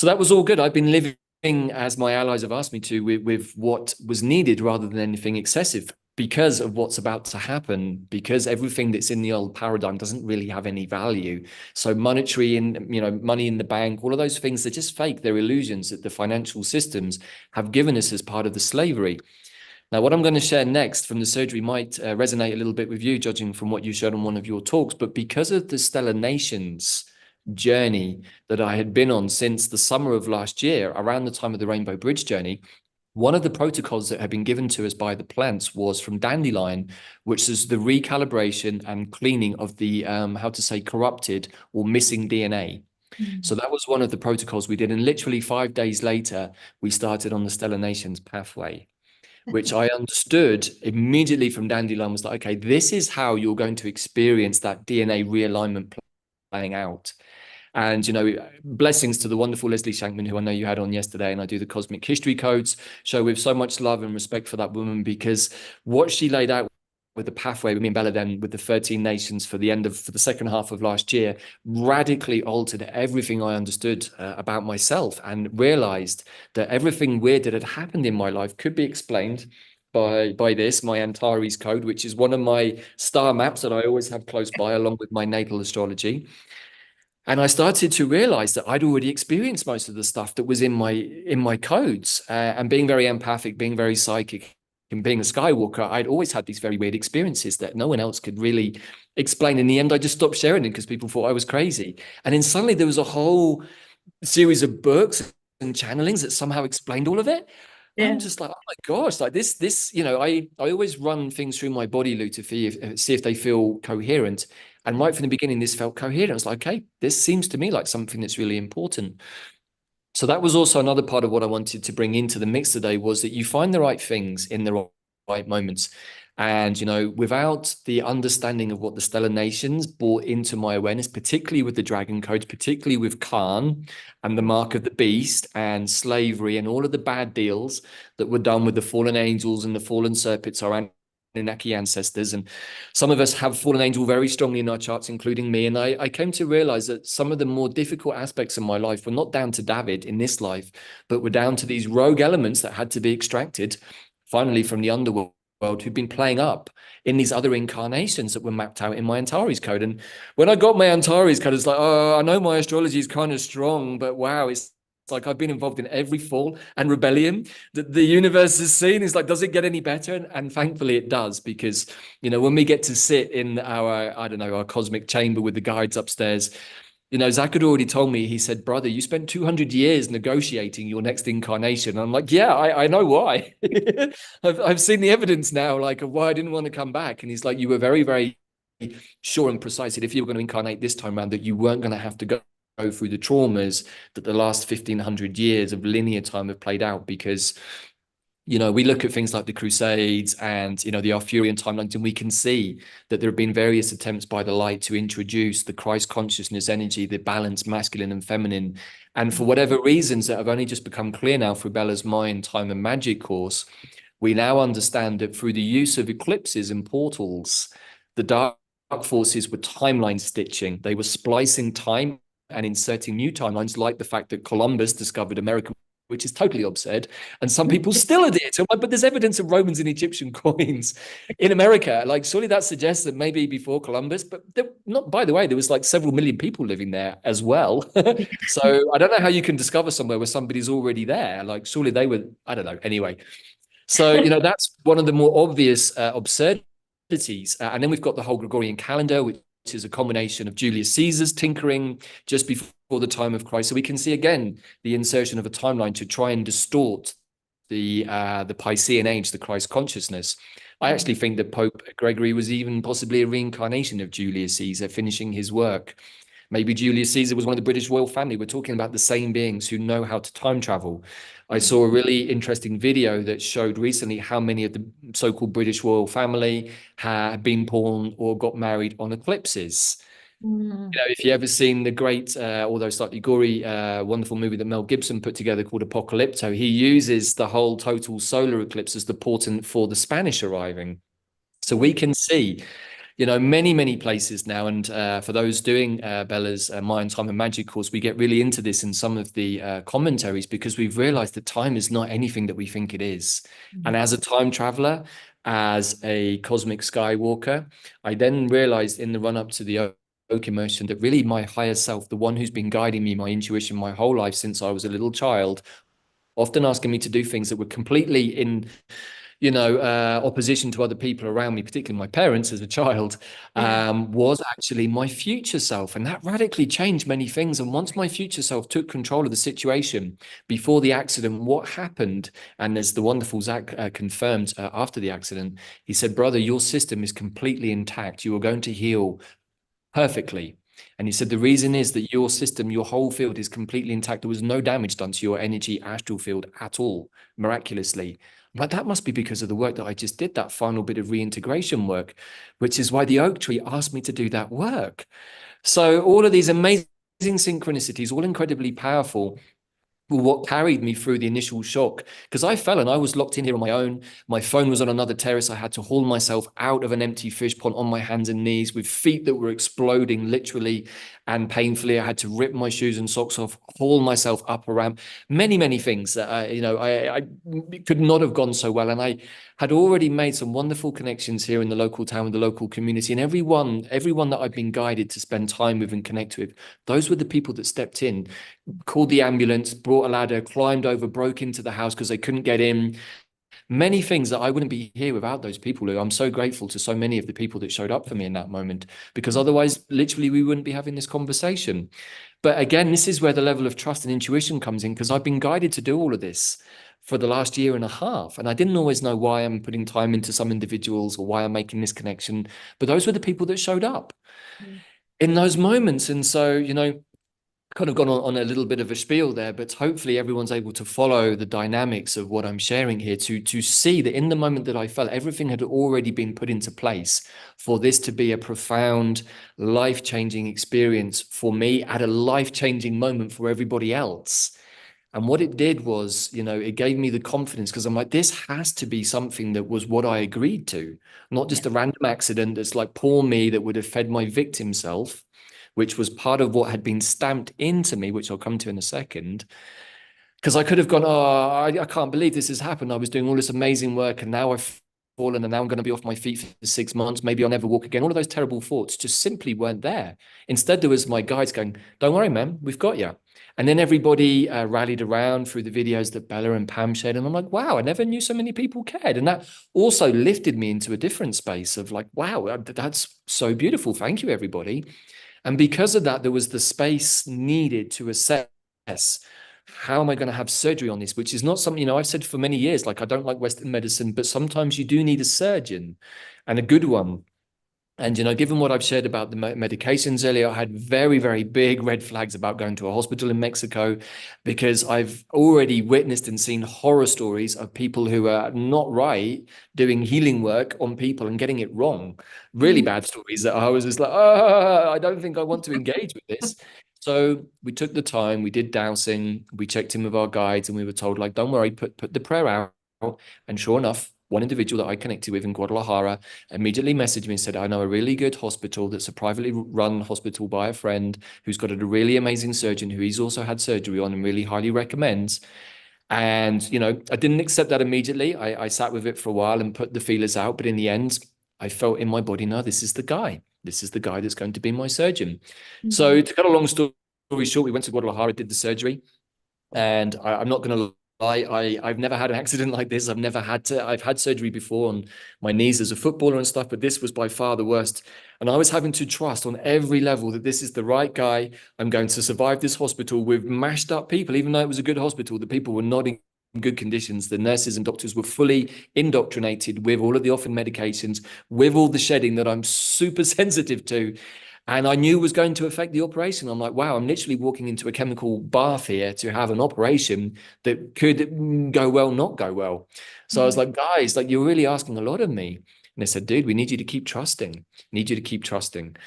that was all good. I've been living as my allies have asked me to, with what was needed rather than anything excessive, because of what's about to happen, because everything that's in the old paradigm doesn't really have any value. So monetary and, money in the bank, all of those things, they're just fake. They're illusions that the financial systems have given us as part of the slavery. Now, what I'm going to share next from the surgery might resonate a little bit with you, judging from what you shared on one of your talks, but because of the Stellar Nations journey that I had been on since the summer of last year, around the time of the Rainbow Bridge journey, one of the protocols that had been given to us by the plants was from dandelion, which is the recalibration and cleaning of the, corrupted or missing DNA. So that was one of the protocols we did. And literally 5 days later, we started on the Stellar Nations pathway, which I understood immediately from dandelion was like, okay, this is how you're going to experience that DNA realignment playing out. And, blessings to the wonderful Leslie Shankman, who I know you had on yesterday, and I do the Cosmic History Codes show with so much love and respect for that woman, because what she laid out with the pathway with me and Bella, then with the 13 nations for the second half of last year, radically altered everything I understood about myself, and realized that everything weird that had happened in my life could be explained by this, my Antares code, which is one of my star maps that I always have close by, along with my natal astrology. And I started to realize that I'd already experienced most of the stuff that was in my codes, and being very empathic, being very psychic, and being a Skywalker, I'd always had these very weird experiences that no one else could really explain. In the end, I just stopped sharing them because people thought I was crazy. And then suddenly there was a whole series of books and channelings that somehow explained all of it. Yeah. I'm just like, oh my gosh, like this, I always run things through my body, Lou, to see if they feel coherent. And right from the beginning, this felt coherent. I was like, okay, this seems to me like something that's really important. So that was also another part of what I wanted to bring into the mix today, was that you find the right things in the right moments. And, without the understanding of what the stellar nations brought into my awareness, particularly with the dragon codes, particularly with Khan and the mark of the beast and slavery and all of the bad deals that were done with the fallen angels and the fallen serpents, our Anunnaki ancestors. And some of us have fallen angel very strongly in our charts, including me. And I came to realize that some of the more difficult aspects of my life were not down to Davyd in this life, but were down to these rogue elements that had to be extracted finally from the underworld, who've been playing up in these other incarnations that were mapped out in my Antares code. And when I got my Antares code, it's like, oh, I know my astrology is kind of strong, but wow, it's like I've been involved in every fall and rebellion that the universe has seen. Is like, does it get any better? And thankfully it does, because, when we get to sit in our, I don't know, our cosmic chamber with the guides upstairs, Zach had already told me, he said, brother, you spent 200 years negotiating your next incarnation. And I'm like, yeah, I know why. I've seen the evidence now, like, of why I didn't want to come back. And he's like, you were very, very sure and precise that if you were going to incarnate this time around, that you weren't going to have to go through the traumas that the last 1500 years of linear time have played out. Because we look at things like the Crusades and, the Arthurian timelines, and we can see that there have been various attempts by the light to introduce the Christ consciousness energy, the balance masculine and feminine. And for whatever reasons that have only just become clear now through Bella's Mind, Time and Magic course, we now understand that through the use of eclipses and portals, the dark forces were timeline stitching. They were splicing time and inserting new timelines, like the fact that Columbus discovered America, which is totally absurd. And some people still adhere to it. But there's evidence of Romans and Egyptian coins in America. Like, surely that suggests that maybe before Columbus, but not, by the way, there was like several million people living there as well. So I don't know how you can discover somewhere where somebody's already there. Like, surely they were, I don't know. Anyway. So, that's one of the more obvious absurdities. And then we've got the whole Gregorian calendar, which is a combination of Julius Caesar's tinkering just before the time of Christ. So we can see again the insertion of a timeline to try and distort the Piscean age, the Christ consciousness. I actually think that Pope Gregory was even possibly a reincarnation of Julius Caesar, finishing his work. Maybe Julius Caesar was one of the British royal family. We're talking about the same beings who know how to time travel. I saw a really interesting video that showed recently how many of the so-called British royal family had been born or got married on eclipses. If you ever seen the great, although slightly gory, wonderful movie that Mel Gibson put together called Apocalypto, he uses the whole total solar eclipse as the portent for the Spanish arriving. So we can see many, many places now. And for those doing Bella's Mind, Time and Magic course, we get really into this in some of the commentaries, because we've realized that time is not anything that we think it is. And as a time traveler, as a cosmic skywalker, I then realized in the run up to the oak immersion that really my higher self, the one who's been guiding me, my intuition, my whole life since I was a little child, often asking me to do things that were completely in opposition to other people around me, particularly my parents as a child, was actually my future self. And that radically changed many things. And once my future self took control of the situation before the accident, what happened, and as the wonderful Zach confirmed after the accident, he said, brother, your system is completely intact. You are going to heal perfectly. And he said, the reason is that your system, your whole field is completely intact. There was no damage done to your energy astral field at all, miraculously. But that must be because of the work that I just did, that final bit of reintegration work, which is why the oak tree asked me to do that work. So all of these amazing synchronicities, all incredibly powerful, what carried me through the initial shock, because I fell and I was locked in here on my own. My phone was on another terrace. I had to haul myself out of an empty fish pond on my hands and knees with feet that were exploding literally and painfully. I had to rip my shoes and socks off, haul myself up a ramp, many, many things that, I could not have gone so well. And I had already made some wonderful connections here in the local town, with the local community, and everyone that I've been guided to spend time with and connect with, those were the people that stepped in, called the ambulance, brought a ladder, climbed over, broke into the house because they couldn't get in. Many things that I wouldn't be here without those people. Who I'm so grateful to so many of the people that showed up for me in that moment, because otherwise, literally, we wouldn't be having this conversation. But again, this is where the level of trust and intuition comes in, because I've been guided to do all of this for the last year and a half. And I didn't always know why I'm putting time into some individuals or why I'm making this connection. But those were the people that showed up in those moments. And so, kind of gone on a little bit of a spiel there, but hopefully everyone's able to follow the dynamics of what I'm sharing here to see that in the moment that I felt, everything had already been put into place for this to be a profound, life-changing experience for me at a life-changing moment for everybody else. And what it did was, it gave me the confidence, because I'm like, this has to be something that was what I agreed to, not just a random accident that's like poor me that would have fed my victim self, which was part of what had been stamped into me, which I'll come to in a second. Because I could have gone, oh, I can't believe this has happened. I was doing all this amazing work and now I've fallen and now I'm going to be off my feet for 6 months. Maybe I'll never walk again. All of those terrible thoughts just simply weren't there. Instead, there was my guides going, don't worry, man, we've got you. And then everybody rallied around through the videos that Bella and Pam shared. And I'm like, wow, I never knew so many people cared. And that also lifted me into a different space of like, wow, that's so beautiful. Thank you, everybody. And because of that, there was the space needed to assess, how am I going to have surgery on this? Which is not something, I've said for many years, like I don't like Western medicine, but sometimes you do need a surgeon, and a good one. And, given what I've shared about the medications earlier, I had very, very big red flags about going to a hospital in Mexico, because I've already witnessed and seen horror stories of people who are not right doing healing work on people and getting it wrong. Really bad stories that I was just like, oh, I don't think I want to engage with this. So we took the time, we did dowsing, we checked in with our guides, and we were told, like, don't worry, put the prayer out. And sure enough, one individual that I connected with in Guadalajara immediately messaged me and said, I know a really good hospital that's a privately run hospital by a friend who's got a really amazing surgeon who he's also had surgery on and really highly recommends. And, I didn't accept that immediately. I sat with it for a while and put the feelers out. But in the end, I felt in my body, no, this is the guy. This is the guy that's going to be my surgeon. So to cut a long story short, we went to Guadalajara, did the surgery. And I'm not going to lie, I've never had an accident like this. I've had surgery before on my knees as a footballer and stuff, but this was by far the worst. And I was having to trust on every level that this is the right guy. I'm going to survive this hospital with mashed up people, even though it was a good hospital. The people were not in good conditions. The nurses and doctors were fully indoctrinated with all of the orphan medications, with all the shedding that I'm super sensitive to. And I knew was going to affect the operation. I'm like, wow, I'm literally walking into a chemical bath here to have an operation that could go well, not go well. So I was like, guys, like, you're really asking a lot of me. And they said, dude, we need you to keep trusting. Need you to keep trusting.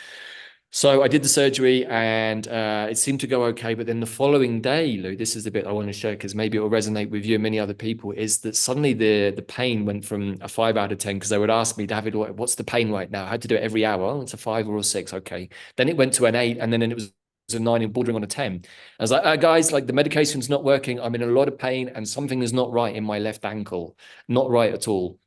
So I did the surgery and it seemed to go okay. But then the following day, Lou, this is the bit I want to share because maybe it will resonate with you and many other people, is that suddenly the pain went from a 5 out of 10, because they would ask me, David, what's the pain right now? I had to do it every hour. Oh, it's a 5 or a 6. Okay. Then it went to an 8, and then it was a 9 and bordering on a 10. I was like, guys, like, the medication's not working. I'm in a lot of pain and something is not right in my left ankle. Not right at all.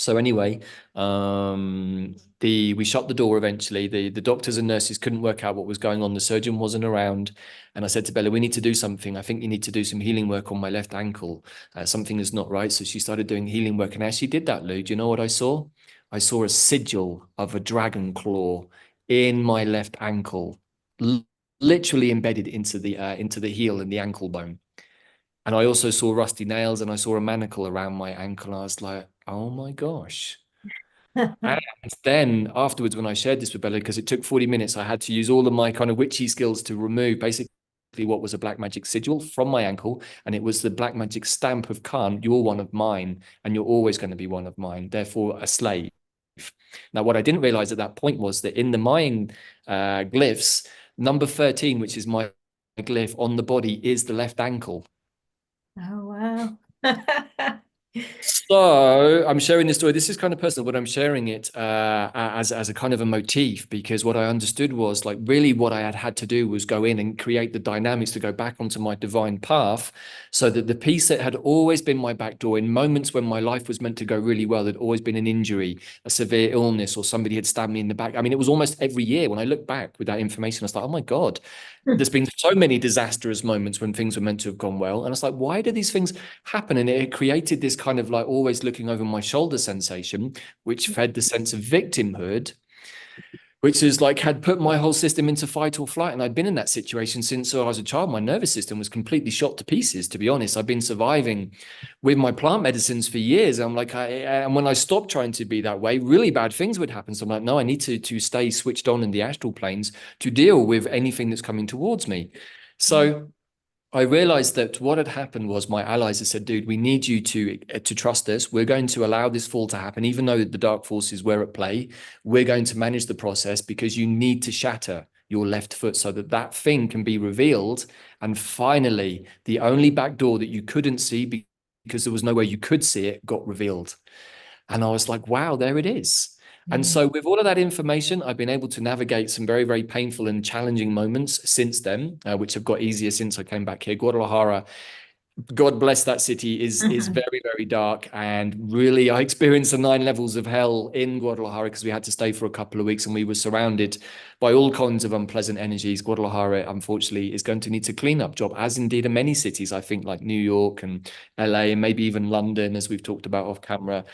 So anyway, we shut the door eventually. The doctors and nurses couldn't work out what was going on. The surgeon wasn't around. And I said to Bella, we need to do something. I think you need to do some healing work on my left ankle. Something is not right. So she started doing healing work. And as she did that, Lou, do you know what I saw? I saw a sigil of a dragon claw in my left ankle, literally embedded into the heel and the ankle bone. And I also saw rusty nails, and I saw a manacle around my ankle. I was like, oh my gosh. And then afterwards, when I shared this with Bella, because it took 40 minutes, I had to use all of my kind of witchy skills to remove basically what was a black magic sigil from my ankle. And it was the black magic stamp of Khan. You're one of mine, and you're always going to be one of mine, therefore a slave. Now, what I didn't realize at that point was that in the Mayan glyphs, number 13, which is my glyph on the body, is the left ankle. Oh, wow. So I'm sharing this story. This is kind of personal, but I'm sharing it as a kind of a motif, because what I understood was, like, really what I had to do was go in and create the dynamics to go back onto my divine path, so that the piece that had always been my back door in moments when my life was meant to go really well, there'd always been an injury, a severe illness, or somebody had stabbed me in the back. I mean, it was almost every year when I look back with that information, I was like, oh my God, there's been so many disastrous moments when things were meant to have gone well. And it's like, why do these things happen? And it created this kind of like always looking over my shoulder sensation, which fed the sense of victimhood, which is like had put my whole system into fight or flight. And I'd been in that situation since I was a child. My nervous system was completely shot to pieces, to be honest. I've been surviving with my plant medicines for years. I'm like, and when I stopped trying to be that way, really bad things would happen. So I'm like, no, I need to stay switched on in the astral planes to deal with anything that's coming towards me. So I realized that what had happened was my allies had said, dude, we need you to trust us. We're going to allow this fall to happen, even though the dark forces were at play. We're going to manage the process because you need to shatter your left foot so that that thing can be revealed. And finally, the only back door that you couldn't see because there was no way you could see it got revealed. And I was like, wow, there it is. And Mm. so, with all of that information, I've been able to navigate some very, very painful and challenging moments since then, which have got easier since I came back here. Guadalajara, God bless that city, is Mhm. very, very dark. And really, I experienced the 9 levels of hell in Guadalajara because we had to stay for a couple of weeks and we were surrounded by all kinds of unpleasant energies. Guadalajara, unfortunately, is going to need a cleanup job, as indeed are many cities, I think, like New York and LA and maybe even London, as we've talked about off camera,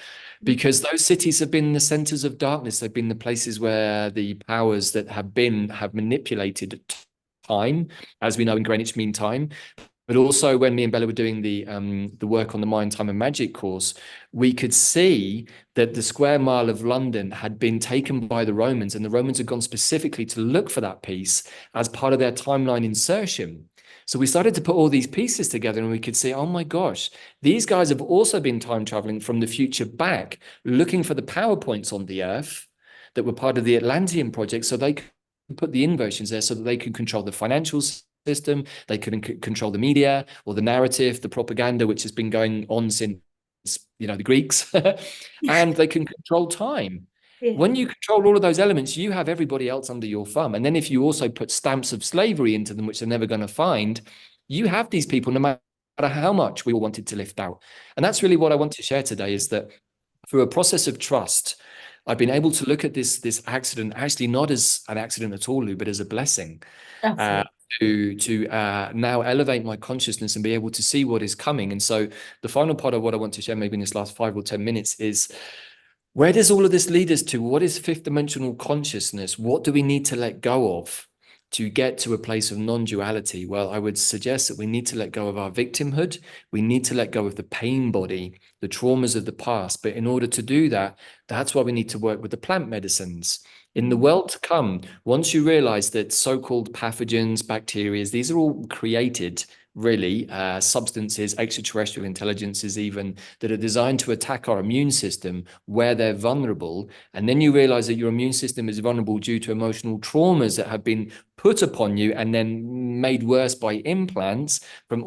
because those cities have been the centers of darkness. They've been the places where the powers that have manipulated time, as we know in Greenwich Mean Time. But also, when me and Bella were doing the work on the Mind, Time and Magic course, we could see that the square mile of London had been taken by the Romans, and the Romans had gone specifically to look for that piece as part of their timeline insertion. So we started to put all these pieces together, and we could see, oh my gosh, these guys have also been time traveling from the future back, looking for the power points on the Earth that were part of the Atlantean project, so they could put the inversions there, so that they could control the financial system, they couldn't control the media or the narrative, the propaganda, which has been going on since, the Greeks, and they can control time. Yeah. When you control all of those elements, you have everybody else under your thumb. And then if you also put stamps of slavery into them, which they're never going to find, you have these people no matter how much we all wanted to lift out. And that's really what I want to share today, is that through a process of trust, I've been able to look at this accident actually not as an accident at all, Lou, but as a blessing. Uh, Absolutely. to now elevate my consciousness and be able to see what is coming. And so the final part of what I want to share, maybe in this last 5 or 10 minutes, is where does all of this lead us to? What is fifth dimensional consciousness? What do we need to let go of to get to a place of non-duality? Well, I would suggest that we need to let go of our victimhood. We need to let go of the pain body, the traumas of the past. But in order to do that, that's why we need to work with the plant medicines. In the world to come, once you realize that so-called pathogens, bacteria, these are all created, really, substances, extraterrestrial intelligences even, that are designed to attack our immune system where they're vulnerable. And then you realize that your immune system is vulnerable due to emotional traumas that have been put upon you and then made worse by implants from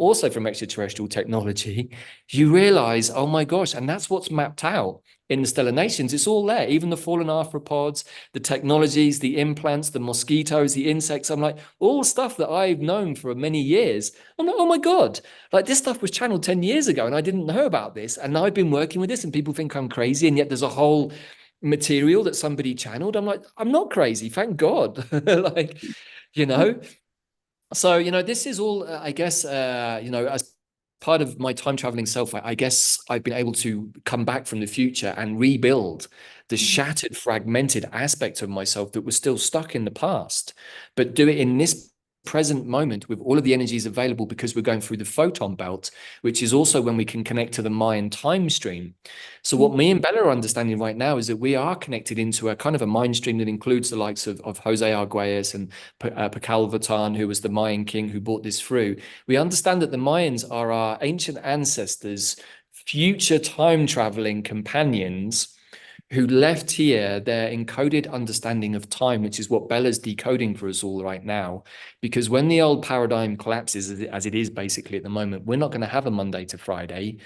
extraterrestrial technology. You realize, oh my gosh, and that's what's mapped out in the stellar nations. It's all there, even the fallen arthropods, the technologies, the implants, the mosquitoes, the insects. I'm like, all stuff that I've known for many years. I'm like, oh my God, like this stuff was channeled 10 years ago and I didn't know about this. And now I've been working with this and people think I'm crazy. And yet there's a whole material that somebody channeled. I'm like, I'm not crazy, thank God. like, you know, so, this is all, I guess, as part of my time traveling self, I guess I've been able to come back from the future and rebuild the shattered, fragmented aspect of myself that was still stuck in the past, but do it in this present moment with all of the energies available, because we're going through the photon belt, which is also when we can connect to the Mayan time stream. So what me and Bella are understanding right now is that we are connected into a kind of a mind stream that includes the likes of Jose Arguelles and Pakal Vatan, who was the Mayan king who brought this through. We understand that the Mayans are our ancient ancestors, future time traveling companions who left here their encoded understanding of time, which is what Bella's decoding for us all right now. Because when the old paradigm collapses, as it is basically at the moment, we're not going to have a Monday to Friday,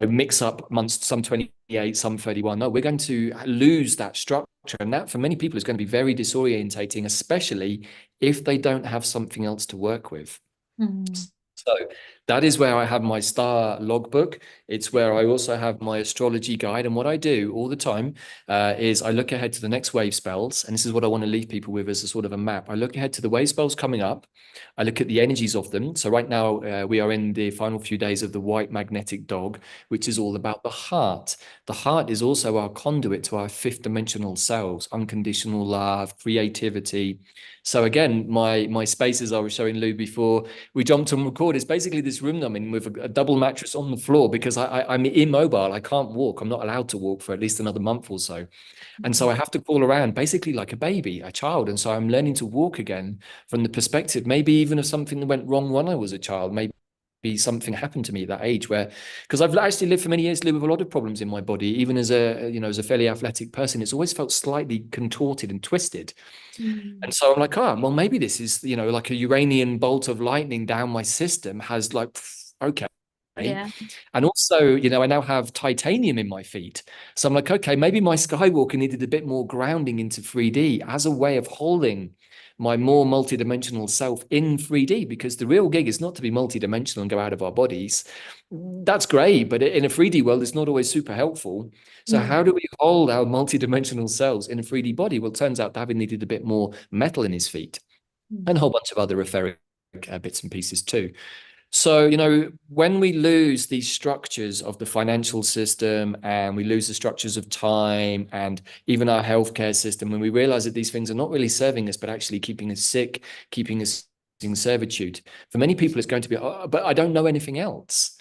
mix up months, some 28, some 31. No, we're going to lose that structure. And that for many people is going to be very disorientating, especially if they don't have something else to work with. Mm. So that is where I have my star logbook. It's where I also have my astrology guide. And what I do all the time is I look ahead to the next wave spells. And this is what I want to leave people with as a sort of a map. I look ahead to the wave spells coming up. I look at the energies of them. So right now we are in the final few days of the white magnetic dog, which is all about the heart. The heart is also our conduit to our fifth dimensional selves, unconditional love, creativity. So again, my spaces I was showing Lou before we jumped on record is basically the this room I'm in with a double mattress on the floor because I'm immobile. I can't walk. I'm not allowed to walk for at least another month or so. And so I have to crawl around basically like a baby, a child. And so I'm learning to walk again from the perspective, maybe even of something that went wrong when I was a child. Maybe something happened to me at that age where, because I've actually lived for many years, lived with a lot of problems in my body, even as a, as a fairly athletic person, it's always felt slightly contorted and twisted. And so I'm like, oh, well, maybe this is, like a Uranian bolt of lightning down my system has like, okay. Yeah. And also, I now have titanium in my feet. So I'm like, okay, maybe my Skywalker needed a bit more grounding into 3D as a way of holding my more multidimensional self in 3D, because the real gig is not to be multidimensional and go out of our bodies. That's great, but in a 3D world, it's not always super helpful. So how do we hold our multidimensional selves in a 3D body? Well, it turns out Davyd needed a bit more metal in his feet and a whole bunch of other etheric bits and pieces too. So, when we lose these structures of the financial system and we lose the structures of time and even our healthcare system, when we realize that these things are not really serving us, but actually keeping us sick, keeping us in servitude, for many people, it's going to be, oh, but I don't know anything else.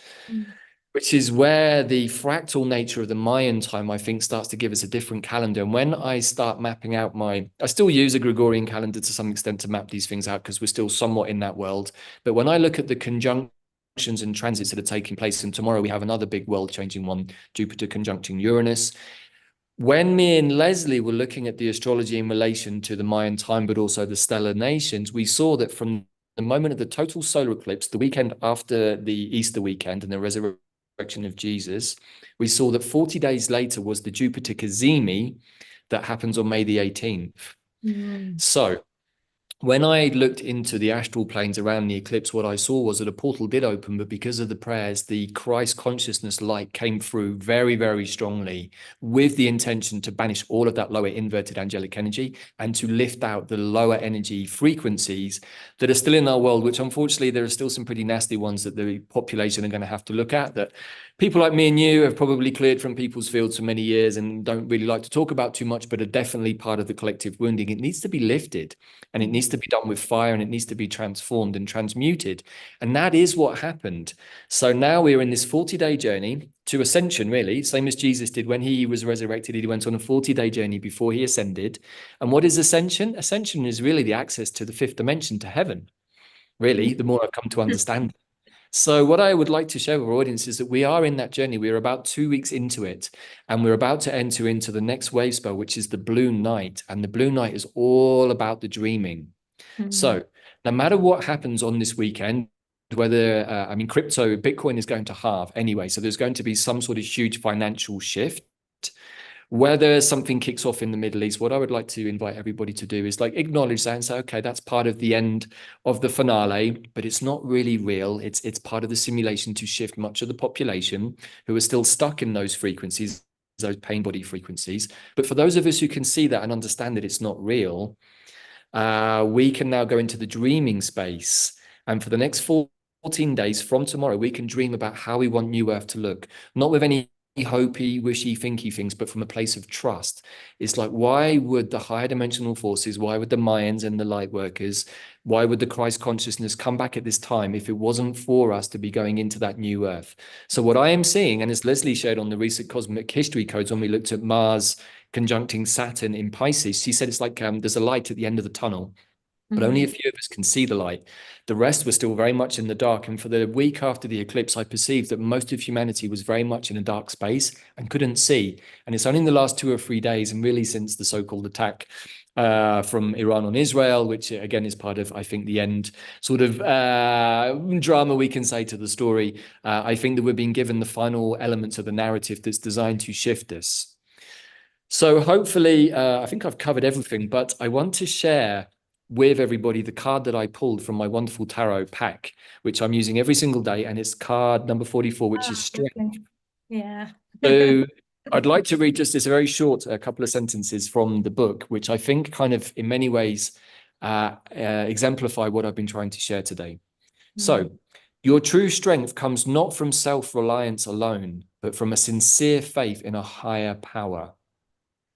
Which is where the fractal nature of the Mayan time, I think, starts to give us a different calendar. And when I start mapping out I still use a Gregorian calendar to some extent to map these things out because we're still somewhat in that world. But when I look at the conjunctions and transits that are taking place, and tomorrow we have another big world-changing one, Jupiter conjuncting Uranus. When me and Leslie were looking at the astrology in relation to the Mayan time, but also the stellar nations, we saw that from the moment of the total solar eclipse, the weekend after the Easter weekend and the resurrection of Jesus, we saw that 40 days later was the Jupiter Cazimi that happens on May the 18th. So when I looked into the astral planes around the eclipse, what I saw was that a portal did open, but because of the prayers, the Christ consciousness light came through very, very strongly with the intention to banish all of that lower inverted angelic energy and to lift out the lower energy frequencies that are still in our world, which unfortunately there are still some pretty nasty ones that the population are going to have to look at, that people like me and you have probably cleared from people's fields for many years and don't really like to talk about too much, but are definitely part of the collective wounding. It needs to be lifted and it needs to be done with fire and it needs to be transformed and transmuted. And that is what happened. So now we're in this 40-day journey to ascension, really, same as Jesus did when he was resurrected. He went on a 40-day journey before he ascended. And what is ascension? Ascension is really the access to the fifth dimension, to heaven, really, the more I've come to understand. So what I would like to share with our audience is that we are in that journey. We're about 2 weeks into it, and we're about to enter into the next wave spell, which is the blue night. And the blue night is all about the dreaming. So no matter what happens on this weekend, whether, crypto, Bitcoin is going to halve anyway. So there's going to be some sort of huge financial shift. Whether something kicks off in the Middle East, what I would like to invite everybody to do is like acknowledge that and say, okay, that's part of the end of the finale, but it's not really real. It's part of the simulation to shift much of the population who are still stuck in those frequencies, those pain body frequencies. But for those of us who can see that and understand that it's not real, we can now go into the dreaming space. And for the next 14 days from tomorrow, we can dream about how we want New Earth to look, not with any hopey, wishy, thinky things, but from a place of trust. It's like, why would the higher dimensional forces, why would the Mayans and the light workers, why would the Christ consciousness come back at this time if it wasn't for us to be going into that new earth? So what I am seeing, and as Leslie shared on the recent cosmic history codes when we looked at Mars conjuncting Saturn in Pisces, she said it's like there's a light at the end of the tunnel, but only a few of us can see the light. The rest were still very much in the dark. And for the week after the eclipse, I perceived that most of humanity was very much in a dark space and couldn't see. And it's only in the last 2 or 3 days, and really since the so-called attack from Iran on Israel, which again is part of, I think, the end sort of drama we can say to the story. I think that we're being given the final elements of the narrative that's designed to shift us. So hopefully, I think I've covered everything, but I want to share with everybody the card that I pulled from my wonderful tarot pack, which I'm using every single day, and it's card number 44, which is strength. Yeah. So I'd like to read just this very short couple of sentences from the book, which I think kind of in many ways exemplify what I've been trying to share today. So your true strength comes not from self-reliance alone, but from a sincere faith in a higher power.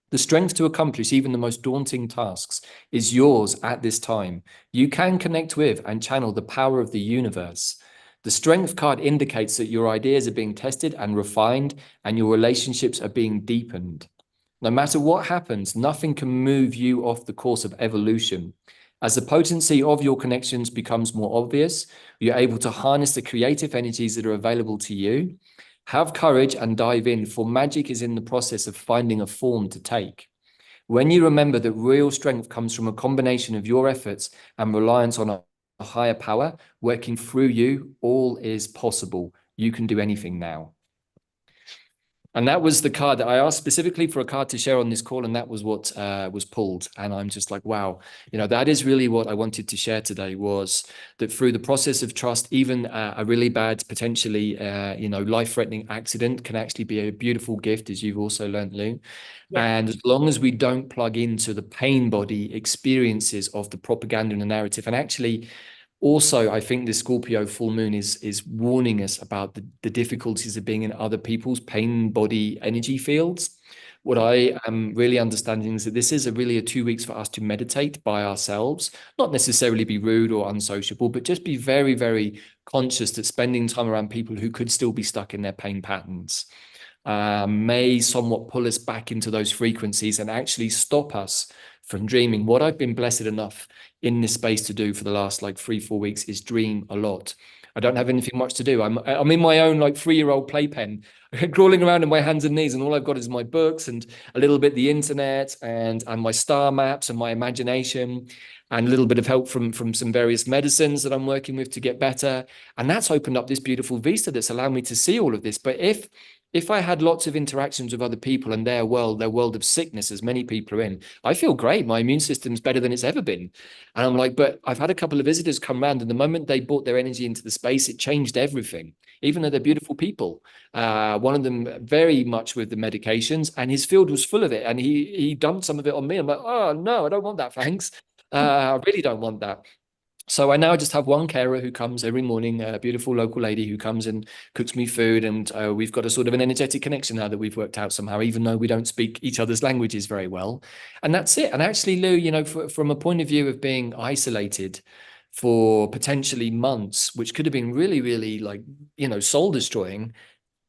The strength to accomplish even the most daunting tasks is yours at this time. You can connect with and channel the power of the universe. The strength card indicates that your ideas are being tested and refined, and your relationships are being deepened. No matter what happens, nothing can move you off the course of evolution. As the potency of your connections becomes more obvious, you're able to harness the creative energies that are available to you. Have courage and dive in, for magic is in the process of finding a form to take. When you remember that real strength comes from a combination of your efforts and reliance on a higher power working through you, all is possible. You can do anything now. And that was the card that I asked specifically for a card to share on this call, and that was what was pulled. And I'm just like, wow, that is really what I wanted to share today, was that through the process of trust, even a really bad, potentially, life-threatening accident can actually be a beautiful gift, as you've also learned, Lou. Yeah. And as long as we don't plug into the pain body experiences of the propaganda and the narrative, and actually also, I think the Scorpio full moon is warning us about the difficulties of being in other people's pain body energy fields. What I am really understanding is that this is really a 2 weeks for us to meditate by ourselves, not necessarily be rude or unsociable, but just be very, very conscious that spending time around people who could still be stuck in their pain patterns may somewhat pull us back into those frequencies and actually stop us from dreaming. What I've been blessed enough in this space to do for the last 3-4 weeks is dream a lot. I don't have anything much to do. I'm in my own 3-year-old playpen, crawling around on my hands and knees, and all I've got is my books and a little bit the internet and my star maps and my imagination and a little bit of help from some various medicines that I'm working with to get better. And that's opened up this beautiful vista that's allowed me to see all of this. But if I had lots of interactions with other people and their world of sickness, as many people are in, I feel great. My immune system's better than it's ever been. And I'm like, but I've had a couple of visitors come around, and the moment they brought their energy into the space, it changed everything, even though they're beautiful people. One of them very much with the medications, and his field was full of it. And he dumped some of it on me. I'm like, oh, no, I don't want that. Thanks. I really don't want that. So I now just have one carer who comes every morning, a beautiful local lady who comes and cooks me food. And we've got a sort of an energetic connection now that we've worked out somehow, even though we don't speak each other's languages very well. And that's it. And actually, Lou, from a point of view of being isolated for potentially months, which could have been really, really soul destroying,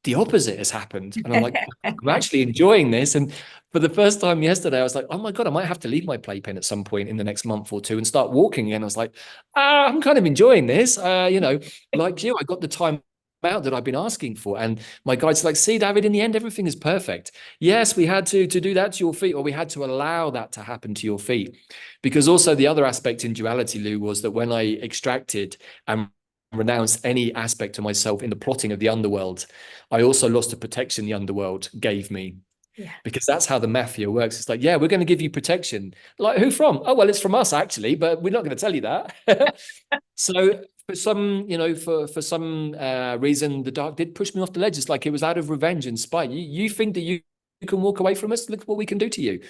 the opposite has happened. And I'm like, I'm actually enjoying this. And for the first time yesterday, I was like, oh my God, I might have to leave my playpen at some point in the next month or two and start walking again. I was like, I'm kind of enjoying this. Like you, I got the time out that I've been asking for. And my guide's like, see, Davyd, in the end, everything is perfect. Yes, we had to do that to your feet, or we had to allow that to happen to your feet. Because also the other aspect in duality, Lou, was that when I extracted and renounced any aspect of myself in the plotting of the underworld, I also lost the protection the underworld gave me. Yeah. Because that's how the mafia works. It's like, yeah, we're going to give you protection. Like, who from? Oh, well, it's from us, actually, but we're not going to tell you that. So for some, for some reason, the dark did push me off the ledge. It's like it was out of revenge and spite. You think that you can walk away from us? Look what we can do to you.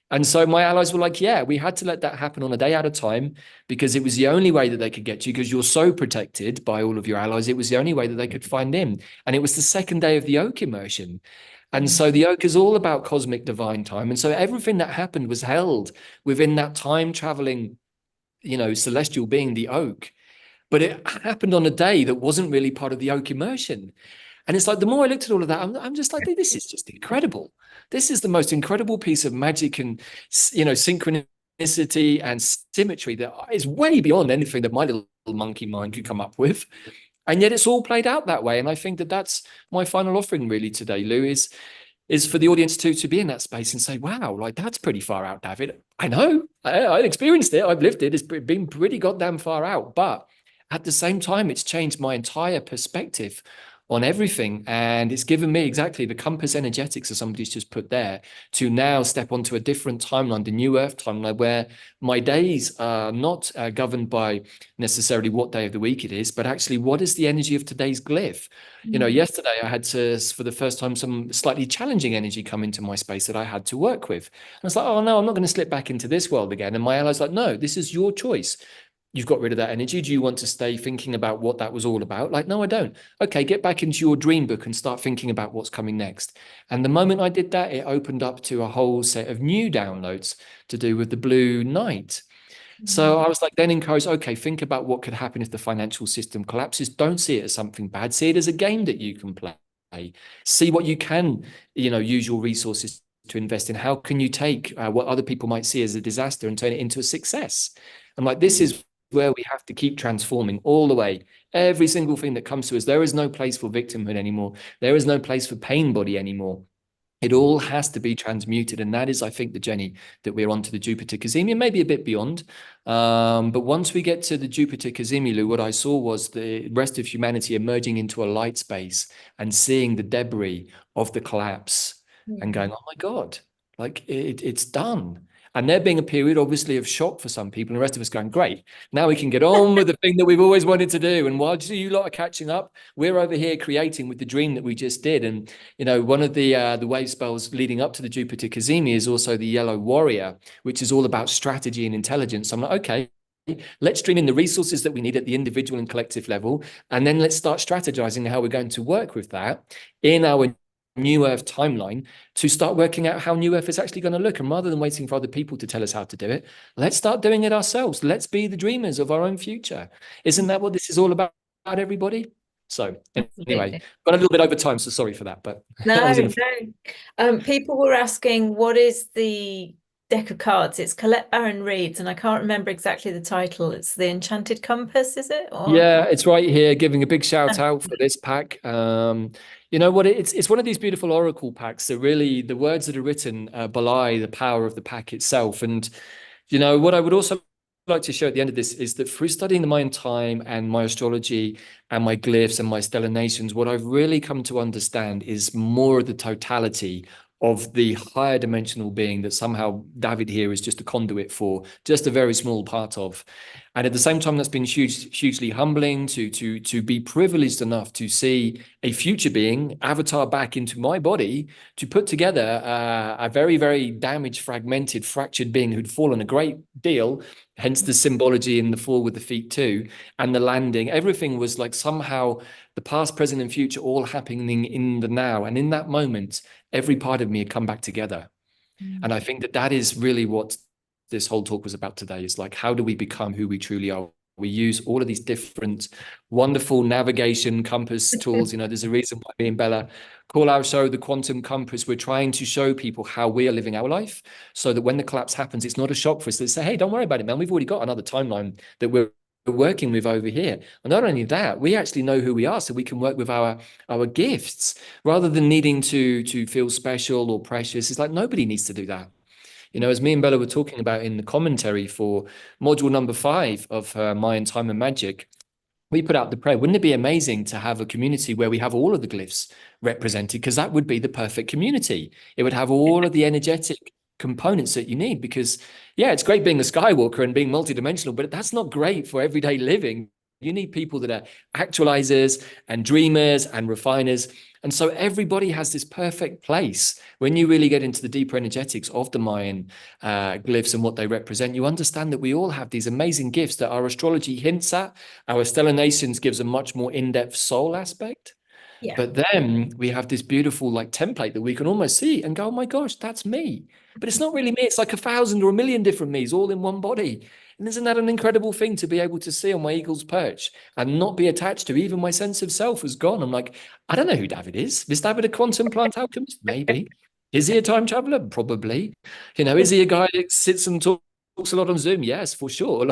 And so my allies were like, yeah, we had to let that happen on a day at a time, because it was the only way that they could get you, because you're so protected by all of your allies. It was the only way that they could find him. And it was the second day of the oak immersion. And so the oak is all about cosmic divine time. And so everything that happened was held within that time traveling, celestial being, the oak. But it happened on a day that wasn't really part of the oak immersion. And it's like, the more I looked at all of that, I'm just like, this is just incredible. This is the most incredible piece of magic and, synchronicity and symmetry that is way beyond anything that my little monkey mind could come up with. And yet it's all played out that way. And I think that that's my final offering really today, Lou, is for the audience to be in that space and say, wow, that's pretty far out, Davyd. I know, I experienced it. I've lived it. It's been pretty goddamn far out. But at the same time, it's changed my entire perspective on everything. And it's given me exactly the compass energetics, as somebody's just put there, to now step onto a different timeline, the new earth timeline, where my days are not governed by necessarily what day of the week it is, but actually what is the energy of today's glyph. Yesterday I had to, for the first time, some slightly challenging energy come into my space that I had to work with. And I was like, oh no, I'm not going to slip back into this world again. And my ally's like, no, this is your choice. You've got rid of that energy. Do you want to stay thinking about what that was all about? Like, no, I don't. Okay, get back into your dream book and start thinking about what's coming next. And the moment I did that, it opened up to a whole set of new downloads to do with the blue night. So I was like, then encouraged, okay, think about what could happen if the financial system collapses. Don't see it as something bad. See it as a game that you can play. See what you can, use your resources to invest in. How can you take what other people might see as a disaster and turn it into a success? And like, this is where we have to keep transforming all the way. Every single thing that comes to us, there is no place for victimhood anymore. There is no place for pain body anymore. It all has to be transmuted. And that is, I think, the journey that we're on to the Jupiter Cazimi, maybe a bit beyond. But once we get to the Jupiter Cazimi, what I saw was the rest of humanity emerging into a light space and seeing the debris of the collapse and going, oh my God, like it's done. And there being a period, obviously, of shock for some people, and the rest of us going, great, now we can get on with the thing that we've always wanted to do. And while you lot are catching up, we're over here creating with the dream that we just did. And one of the wave spells leading up to the Jupiter Cazimi is also the Yellow Warrior, which is all about strategy and intelligence. I'm like, okay, let's dream in the resources that we need at the individual and collective level, and then let's start strategizing how we're going to work with that in our New Earth timeline to start working out how New Earth is actually going to look. And rather than waiting for other people to tell us how to do it, let's start doing it ourselves. Let's be the dreamers of our own future. Isn't that what this is all about, everybody? So anyway, Absolutely. got a little bit over time, so sorry for that. But No, no. People were asking, what is the deck of cards? It's Colette Baron Reed's, and I can't remember exactly the title. It's the Enchanted Compass, is it? Or yeah, it's right here. Giving a big shout out for this pack. You know what? It's one of these beautiful oracle packs that really the words that are written belie the power of the pack itself. And what I would also like to show at the end of this is that through studying the Mayan time and my astrology and my glyphs and my stellarations, what I've really come to understand is more of the totality of the higher dimensional being that somehow Davyd here is just a conduit for, just a very small part of. And at the same time, that's been hugely humbling to be privileged enough to see a future being avatar back into my body to put together a very, very damaged, fragmented, fractured being who'd fallen a great deal, hence the symbology in the fall with the feet too, and the landing. Everything was like somehow the past, present, and future all happening in the now. And in that moment, every part of me had come back together. And I think that is really what this whole talk was about today, is like, how do we become who we truly are? We use all of these different wonderful navigation compass tools. There's a reason why me and Bella call our show the Quantum Compass. We're trying to show people how we are living our life so that when the collapse happens, it's not a shock for us. They say, hey, don't worry about it, man. We've already got another timeline that we're working with over here. And not only that, we actually know who we are, so we can work with our gifts rather than needing to feel special or precious. It's like nobody needs to do that. As me and Bella were talking about in the commentary for module number 5 of Mayan Time and Magic, we put out the prayer. Wouldn't it be amazing to have a community where we have all of the glyphs represented? Because that would be the perfect community. It would have all of the energetic components that you need. Because, yeah, it's great being a Skywalker and being multidimensional, but that's not great for everyday living. You need people that are actualizers and dreamers and refiners. And so everybody has this perfect place. When you really get into the deeper energetics of the Mayan glyphs and what they represent, you understand that we all have these amazing gifts that our astrology hints at. Our stellarations gives a much more in-depth soul aspect. yeah. But then we have this beautiful like template that we can almost see and go, oh my gosh, that's me. But it's not really me. It's like 1,000 or 1,000,000 different me's all in one body. And isn't that an incredible thing to be able to see on my eagle's perch and not be attached to? Even my sense of self has gone. I'm like, I don't know who Davyd is. Is Davyd a quantum plant alchemist? Maybe. Is he a time traveler? Probably. Is he a guy that sits and talks a lot on Zoom? Yes, for sure.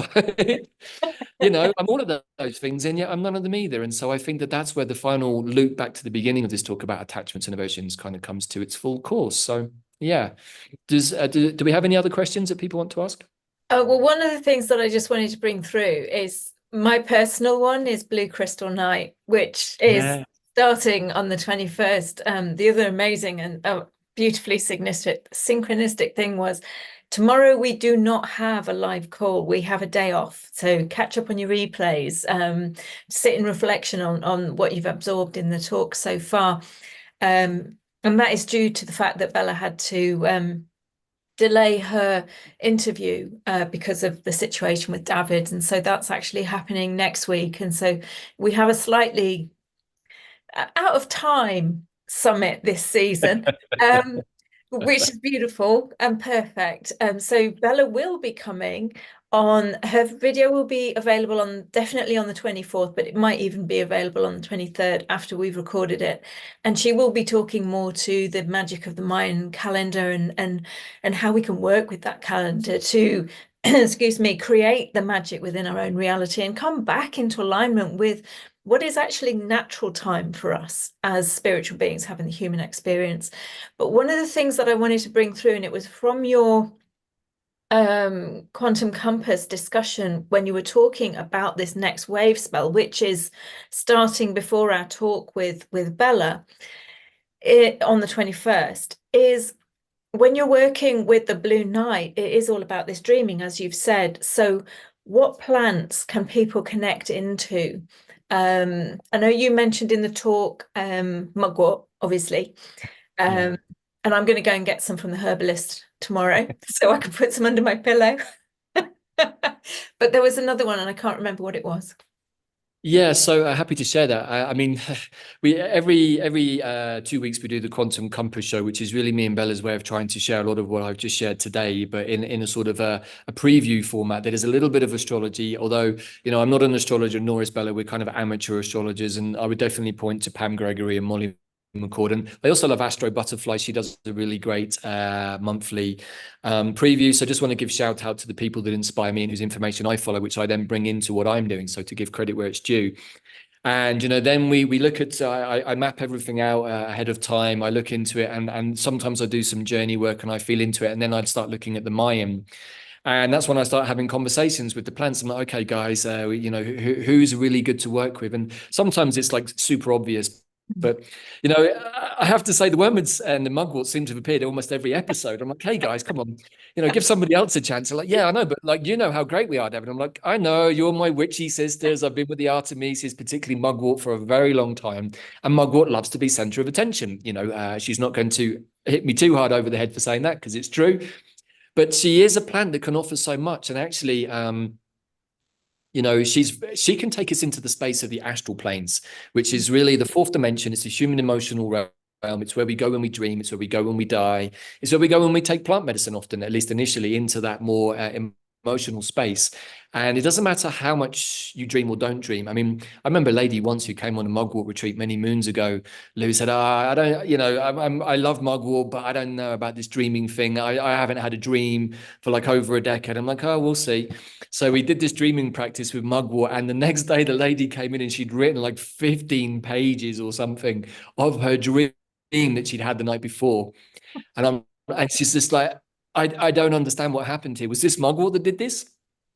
I'm all of those things, and yet I'm none of them either. And so I think that that's where the final loop back to the beginning of this talk about attachments and aversions kind of comes to its full course. So yeah, do we have any other questions that people want to ask? Well, one of the things that I just wanted to bring through is my personal one is Blue Crystal Night, which is starting on the 21st. The other amazing and beautifully synchronistic thing was tomorrow we do not have a live call. We have a day off. So catch up on your replays, sit in reflection on what you've absorbed in the talk so far. And that is due to the fact that Bella had to delay her interview because of the situation with Davyd. And so that's actually happening next week. And so we have a slightly out of time summit this season. which is beautiful and perfect. So Bella will be coming on, her video will be available on definitely on the 24th, but it might even be available on the 23rd after we've recorded it. And she will be talking more to the magic of the Mayan calendar and how we can work with that calendar to excuse me, create the magic within our own reality and come back into alignment with what is actually natural time for us as spiritual beings having the human experience. But one of the things that I wanted to bring through, and it was from your quantum compass discussion when you were talking about this next wave spell, which is starting before our talk with Bella on the 21st, is when you're working with the blue night, it is all about this dreaming, as you've said. So what plants can people connect into? I know you mentioned in the talk mugwort, obviously. Yeah. And I'm going to go and get some from the herbalist tomorrow so I can put some under my pillow. But there was another one and I can't remember what it was. Yeah, so happy to share that. I mean, we every 2 weeks we do the Quantum Compass show, which is really me and Bella's way of trying to share a lot of what I've just shared today, but in a sort of a preview format that is a little bit of astrology. Although, I'm not an astrologer, nor is Bella. We're kind of amateur astrologers, and I would definitely point to Pam Gregory and Molly McCord. And they also love Astro Butterfly. She does a really great monthly preview. So just want to give shout out to the people that inspire me and whose information I follow, which I then bring into what I'm doing. So to give credit where it's due. And then we look at I map everything out ahead of time. I look into it, and sometimes I do some journey work and I feel into it, and then I'd start looking at the Mayan. And that's when I start having conversations with the plants. I'm like, okay, guys, who's really good to work with? And sometimes it's like super obvious. But, I have to say the wormwoods and the mugwort seem to have appeared almost every episode. I'm like, hey, guys, come on, give somebody else a chance. They're like, yeah, I know, but like, how great we are, David. I'm like, I know, you're my witchy sisters. I've been with the Artemises, particularly mugwort, for a very long time. And mugwort loves to be center of attention. She's not going to hit me too hard over the head for saying that because it's true. But she is a plant that can offer so much. And actually, she can take us into the space of the astral planes, which is really the fourth dimension. It's the human emotional realm. It's where we go when we dream. It's where we go when we die. It's where we go when we take plant medicine, often, at least initially, into that more emotional space. And it doesn't matter how much you dream or don't dream. I mean, I remember a lady once who came on a mugwort retreat many moons ago. Lou said, I don't, I love mugwort, but I don't know about this dreaming thing. I haven't had a dream for like over a decade. I'm like, oh, we'll see. So we did this dreaming practice with mugwort, and the next day the lady came in and she'd written like 15 pages or something of her dream that she'd had the night before. And she's just like, I don't understand what happened here. Was this mugwort that did this?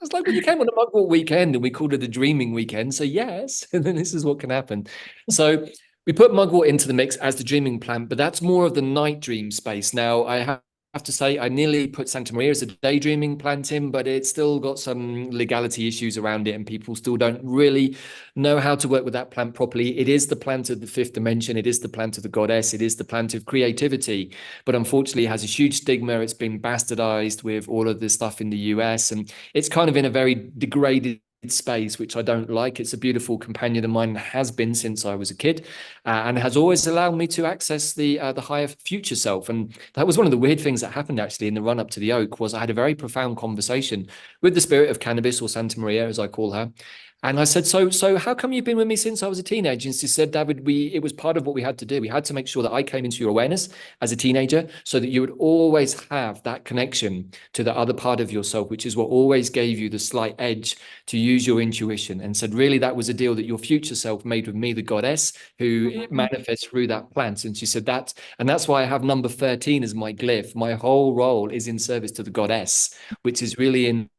I was like, well, you came on a mugwort weekend and we called it a dreaming weekend. So yes, and then this is what can happen. So we put mugwort into the mix as the dreaming plant, but that's more of the night dream space. Now I have to say I nearly put Santa Maria as a daydreaming plant in, but it's still got some legality issues around it, and people still don't really know how to work with that plant properly. It is the plant of the fifth dimension. It is the plant of the goddess. It is the plant of creativity, but unfortunately it has a huge stigma. It's been bastardized with all of this stuff in the US, and it's kind of in a very degraded space, which I don't like. It's a beautiful companion of mine, has been since I was a kid, and has always allowed me to access the higher future self. And that was one of the weird things that happened actually in the run up to the oak. Was I had a very profound conversation with the spirit of cannabis, or Santa Maria as I call her. And I said, so how come you've been with me since I was a teenager? And she said, David, it was part of what we had to do. We had to make sure that I came into your awareness as a teenager, so that you would always have that connection to the other part of yourself, which is what always gave you the slight edge to use your intuition. And said, really, that was a deal that your future self made with me, the goddess, who manifests through that plant. And she said that, and that's why I have number 13 as my glyph. My whole role is in service to the goddess, which is really in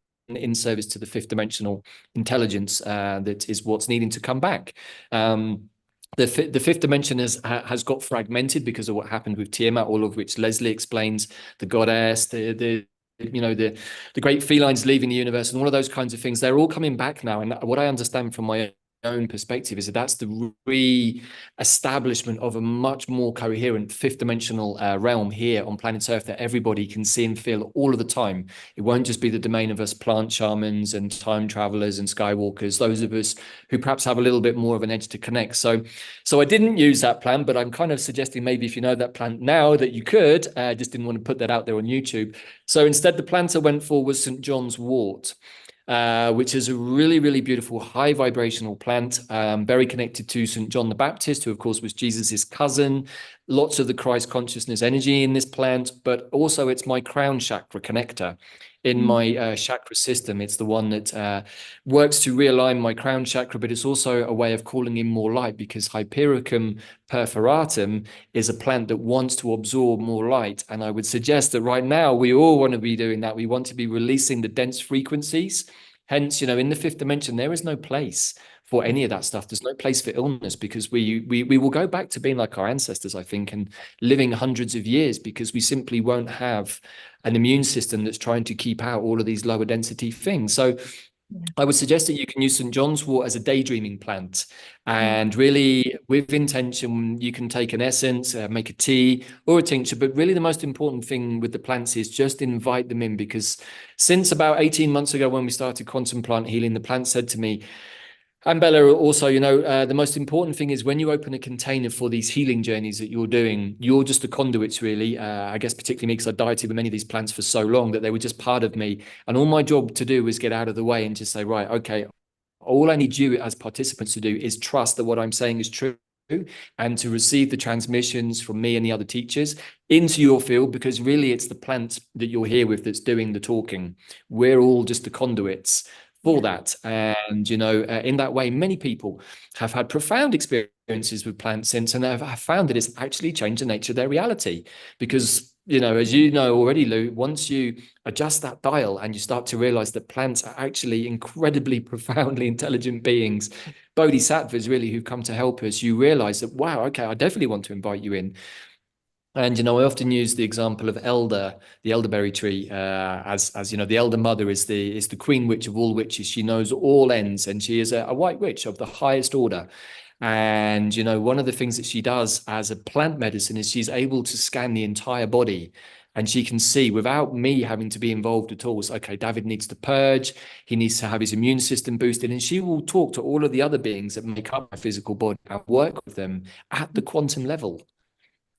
service to the fifth dimensional intelligence that is what's needing to come back. The fifth dimension has got fragmented because of what happened with Tiamat, all of which Leslie explains, the goddess, the great felines leaving the universe, and all of those kinds of things. They're all coming back now. And what I understand from my own perspective is that that's the re-establishment of a much more coherent fifth dimensional realm here on planet Earth that everybody can see and feel all of the time. It won't just be the domain of us plant shamans and time travelers and skywalkers, those of us who perhaps have a little bit more of an edge to connect. So I didn't use that plant, but I'm kind of suggesting maybe if you know that plant now that you could. I just didn't want to put that out there on YouTube. So instead, the plant I went for was St. John's wort, which is a really, really beautiful high vibrational plant, very connected to St. John the Baptist, who of course was Jesus's cousin. Lots of the Christ consciousness energy in this plant, but also it's my crown chakra connector in my chakra system. It's the one that works to realign my crown chakra, but it's also a way of calling in more light, because Hypericum perforatum is a plant that wants to absorb more light. And I would suggest that right now we all want to be doing that. We want to be releasing the dense frequencies. Hence, in the fifth dimension, there is no place for any of that stuff. There's no place for illness, because we will go back to being like our ancestors, I think, and living hundreds of years, because we simply won't have an immune system that's trying to keep out all of these lower density things. So I would suggest that you can use St. John's wort as a daydreaming plant, and really with intention. You can take an essence, make a tea or a tincture, but really the most important thing with the plants is just invite them in, because since about 18 months ago when we started quantum plant healing, the plant said to me, and Bella also, the most important thing is when you open a container for these healing journeys that you're doing, you're just the conduits, really. I guess particularly me, because I dieted with many of these plants for so long that they were just part of me. And all my job to do was get out of the way and just say, right, okay, all I need you as participants to do is trust that what I'm saying is true, and to receive the transmissions from me and the other teachers into your field, because really it's the plant that you're here with that's doing the talking. We're all just the conduits for that. And, in that way, many people have had profound experiences with plants since, and have found that it's actually changed the nature of their reality. Because, as you know already, Lou, once you adjust that dial and you start to realize that plants are actually incredibly profoundly intelligent beings, bodhisattvas really, who've come to help us, you realize that, wow, okay, I definitely want to invite you in. And I often use the example of the elderberry tree, as the elder mother is the queen witch of all witches. She knows all ends, and she is a white witch of the highest order. And one of the things that she does as a plant medicine is she's able to scan the entire body, and she can see without me having to be involved at all. So, okay, Davyd needs to purge. He needs to have his immune system boosted, and she will talk to all of the other beings that make up my physical body and work with them at the quantum level.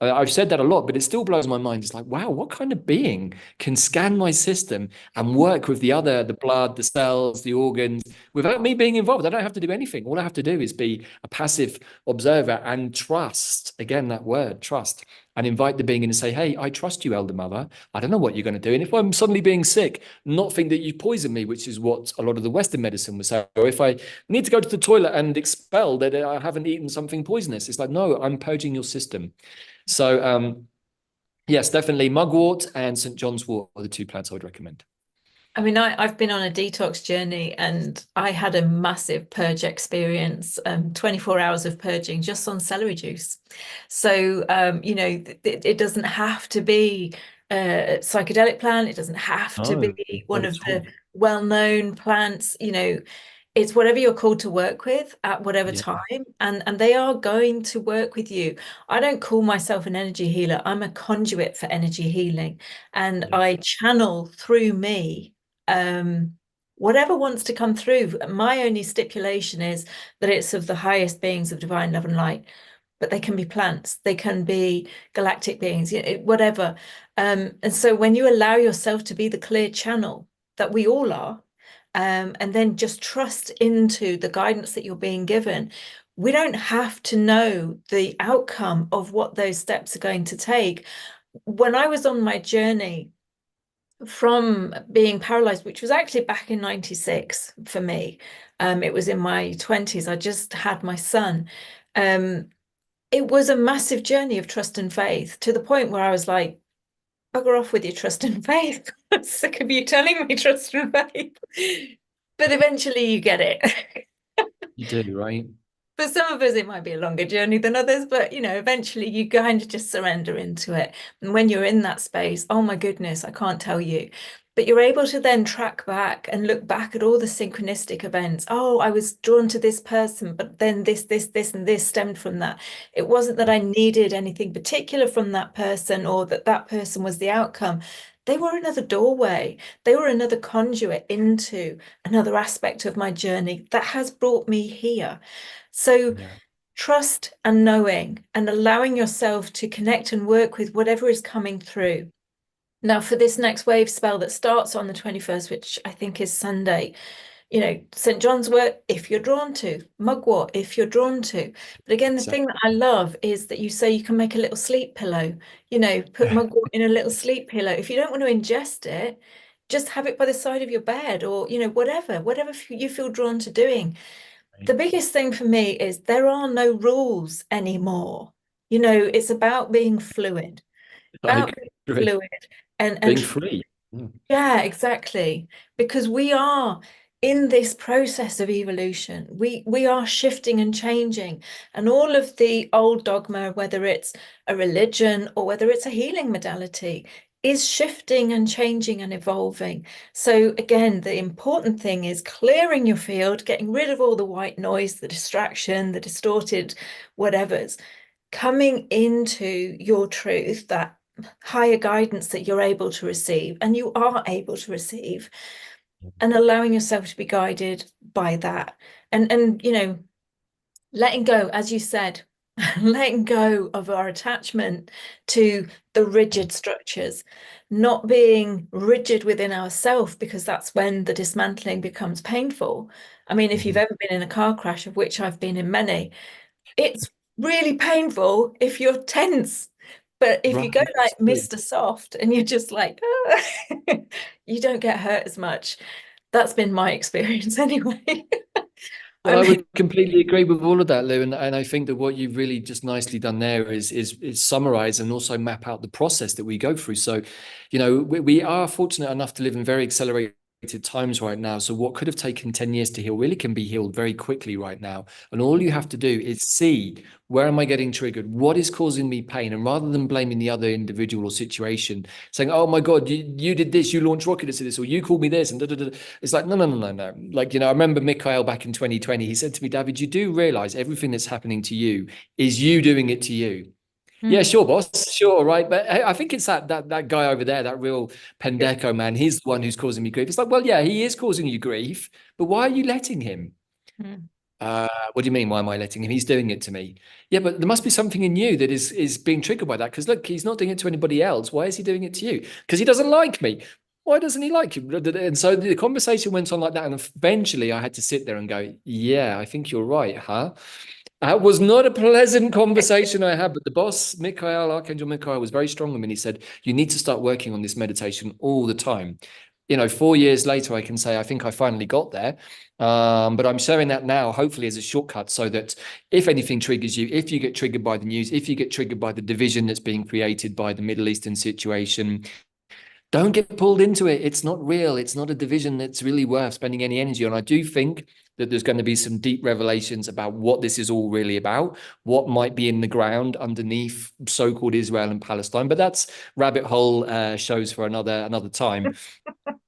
I've said that a lot, but it still blows my mind. It's like, wow, what kind of being can scan my system and work with the blood, the cells, the organs, without me being involved? I don't have to do anything. All I have to do is be a passive observer and trust. Again, that word, trust, and invite the being in and say, hey, I trust you, Elder Mother. I don't know what you're going to do. And if I'm suddenly being sick, not think that you poison me, which is what a lot of the Western medicine was saying. Or if I need to go to the toilet and expel that I haven't eaten something poisonous, it's like, no, I'm purging your system. So, yes, definitely mugwort and St. John's wort are the two plants I would recommend. I mean, I've been on a detox journey, and I had a massive purge experience, 24 hours of purging just on celery juice. So, it doesn't have to be a psychedelic plant. It doesn't have to be one of the well-known plants. It's whatever you're called to work with at whatever time, and they are going to work with you. I don't call myself an energy healer. I'm a conduit for energy healing, and I channel through me whatever wants to come through. My only stipulation is that it's of the highest beings of divine love and light, but they can be plants, they can be galactic beings, whatever. And so when you allow yourself to be the clear channel that we all are, and then just trust into the guidance that you're being given. We don't have to know the outcome of what those steps are going to take. When I was on my journey from being paralyzed, which was actually back in 96 for me, it was in my 20s. I just had my son. It was a massive journey of trust and faith, to the point where I was like, bugger off with your trust and faith. I'm sick of you telling me trust and faith. But eventually you get it. You do, right? For some of us, it might be a longer journey than others, but eventually you kind of just surrender into it. And when you're in that space, oh my goodness, I can't tell you. But you're able to then track back and look back at all the synchronistic events. Oh, I was drawn to this person, but then this, and this stemmed from that. It wasn't that I needed anything particular from that person or that that person was the outcome. They were another doorway. They were another conduit into another aspect of my journey that has brought me here. So Yeah, trust and knowing and allowing yourself to connect and work with whatever is coming through. Now, for this next wave spell that starts on the 21st, which I think is Sunday, St. John's wort, if you're drawn to, mugwort, if you're drawn to. But again, the thing exactly. that I love is that you say you can make a little sleep pillow, put mugwort in a little sleep pillow. If you don't want to ingest it, just have it by the side of your bed or, whatever you feel drawn to doing. The biggest thing for me is there are no rules anymore. It's about being fluid, I about being agree. fluid and Being free. Mm. yeah, exactly. Because we are in this process of evolution. We are shifting and changing. And all of the old dogma, whether it's a religion or whether it's a healing modality, is shifting and changing and evolving. So again, the important thing is clearing your field, getting rid of all the white noise, the distraction, the distorted whatevers, coming into your truth, that higher guidance that you're able to receive and you are able to receive, and allowing yourself to be guided by that, and letting go, as you said, letting go of our attachment to the rigid structures, not being rigid within ourselves, because that's when the dismantling becomes painful. I mean, if you've Mhm. ever been in a car crash, of which I've been in many, it's really painful if you're tense. But if you Right. go It's like true. Mr. Soft and you're just like, "Ah," you don't get hurt as much. That's been my experience anyway. Well, I I mean, would completely agree with all of that, Lou, and I think that what you've really just nicely done there is summarize and also map out the process that we go through. So, we are fortunate enough to live in very accelerated times right now. So what could have taken 10 years to heal really can be healed very quickly right now. And all you have to do is see, where am I getting triggered? What is causing me pain? And rather than blaming the other individual or situation, saying, oh my God, you did this, you launched rockets to this, or you called me this, and da, da, da. It's like, no, no, no, no, no. Like, I remember Mikhail back in 2020, he said to me, David, you do realize everything that's happening to you is you doing it to you. Yeah, mm, sure, boss. Sure, right. But I think it's that guy over there, that real Pendeco man. He's the one who's causing me grief. It's like, well, yeah, he is causing you grief, but why are you letting him? mm, What do you mean? Why am I letting him? He's doing it to me. Yeah, but there must be something in you that is being triggered by that. Because look, he's not doing it to anybody else. Why is he doing it to you? Because he doesn't like me. Why doesn't he like you? And so the conversation went on like that. And eventually I had to sit there and go, yeah, I think you're right, huh? That was not a pleasant conversation I had, but the boss, Mikhail, Archangel Mikhail, was very strong with me. And he said, you need to start working on this meditation all the time. 4 years later, I can say, I think I finally got there. But I'm sharing that now, hopefully as a shortcut, so that if anything triggers you, if you get triggered by the news, if you get triggered by the division that's being created by the Middle Eastern situation, don't get pulled into it. It's not real. It's not a division that's really worth spending any energy on. I do think that there's going to be some deep revelations about what this is all really about, what might be in the ground underneath so-called Israel and Palestine. But that's rabbit hole shows for another time.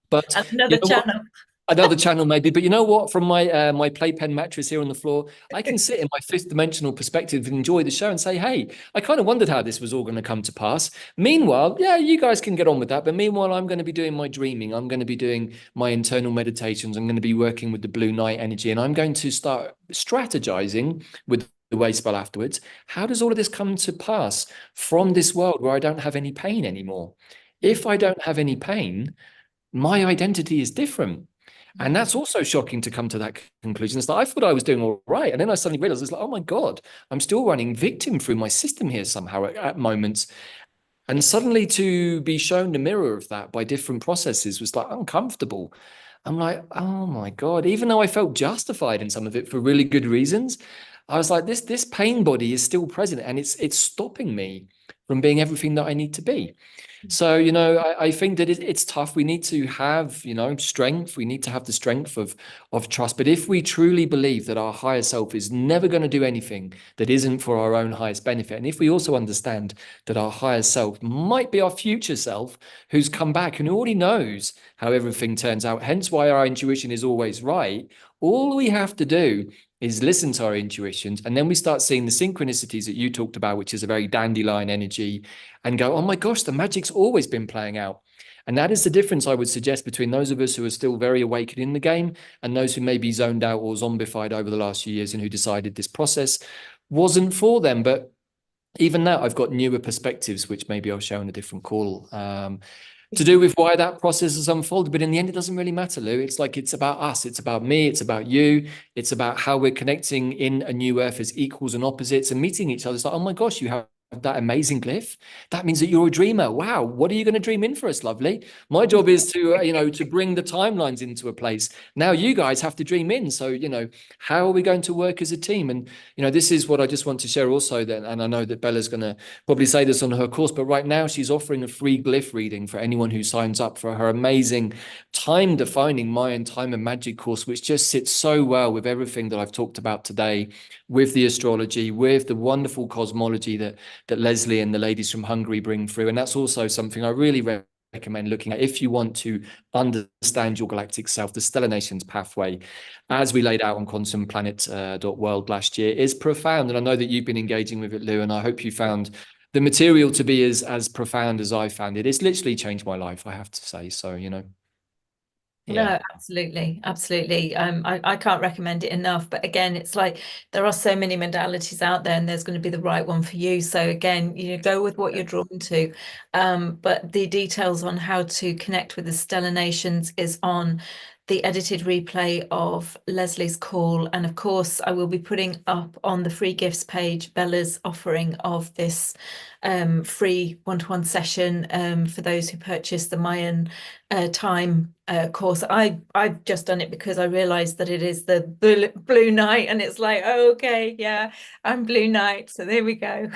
But and you another know what? channel. Another channel maybe, but you know what? From my playpen mattress here on the floor, I can sit in my fifth dimensional perspective and enjoy the show and say, "Hey, I kind of wondered how this was all going to come to pass." Meanwhile, yeah, you guys can get on with that, but meanwhile, I'm going to be doing my dreaming. I'm going to be doing my internal meditations. I'm going to be working with the blue night energy, and I'm going to start strategizing with the way spell afterwards. How does all of this come to pass from this world where I don't have any pain anymore? If I don't have any pain, my identity is different. And Mm, that's also shocking to come to that conclusion. It's like, I thought I was doing all right. And then I suddenly realized it's like, oh my God, I'm still running victim through my system here somehow at moments. And suddenly to be shown the mirror of that by different processes was like uncomfortable. I'm like, oh my God, even though I felt justified in some of it for really good reasons, I was like, this pain body is still present and it's stopping me from being everything that I need to be. So, you know, I think that it's tough. We need to have, you know, strength. We need to have the strength of trust. But if we truly believe that our higher self is never going to do anything that isn't for our own highest benefit, and if we also understand that our higher self might be our future self who's come back and who already knows how everything turns out, hence why our intuition is always right, all we have to do is listen to our intuitions, and then we start seeing the synchronicities that you talked about, which is a very dandelion energy, and go, oh my gosh, the magic's always been playing out. And that is the difference I would suggest between those of us who are still very awakened in the game and those who may be zoned out or zombified over the last few years and who decided this process wasn't for them. But even now, I've got newer perspectives, which maybe I'll share on a different call, to do with why that process has unfolded. But in the end, it doesn't really matter, Lou. It's like, it's about us. It's about me. It's about you. It's about how we're connecting in a new earth as equals and opposites and meeting each other. It's like, oh my gosh, you have that amazing glyph. That means that you're a dreamer. Wow. What are you going to dream in for us, lovely? My job is to, you know, to bring the timelines into a place. Now you guys have to dream in. So, you know, how are we going to work as a team? And, you know, this is what I just want to share also then. And I know that Bella's going to probably say this on her course, but right now she's offering a free glyph reading for anyone who signs up for her amazing time defining Mayan time and magic course, which just sits so well with everything that I've talked about today, with the astrology, with the wonderful cosmology that Leslie and the ladies from Hungary bring through. And that's also something I really recommend looking at if you want to understand your galactic self. The Stellar Nations pathway, as we laid out on quantumplanet.world last year, is profound. And I know that you've been engaging with it, Lou, and I hope you found the material to be as profound as I found it. It's literally changed my life, I have to say. So, you know. No, Yeah. absolutely, absolutely. I can't recommend it enough. But again, it's like there are so many modalities out there, and there's going to be the right one for you. So again, you know, go with what you're drawn to. But the details on how to connect with the Stellar Nations is on the edited replay of Leslie's call. And of course, I will be putting up on the free gifts page Bella's offering of this free one-to-one session for those who purchase the Mayan time course. I've just done it because I realized that it is the blue night, and it's like, oh, okay, yeah, I'm blue night, so there we go.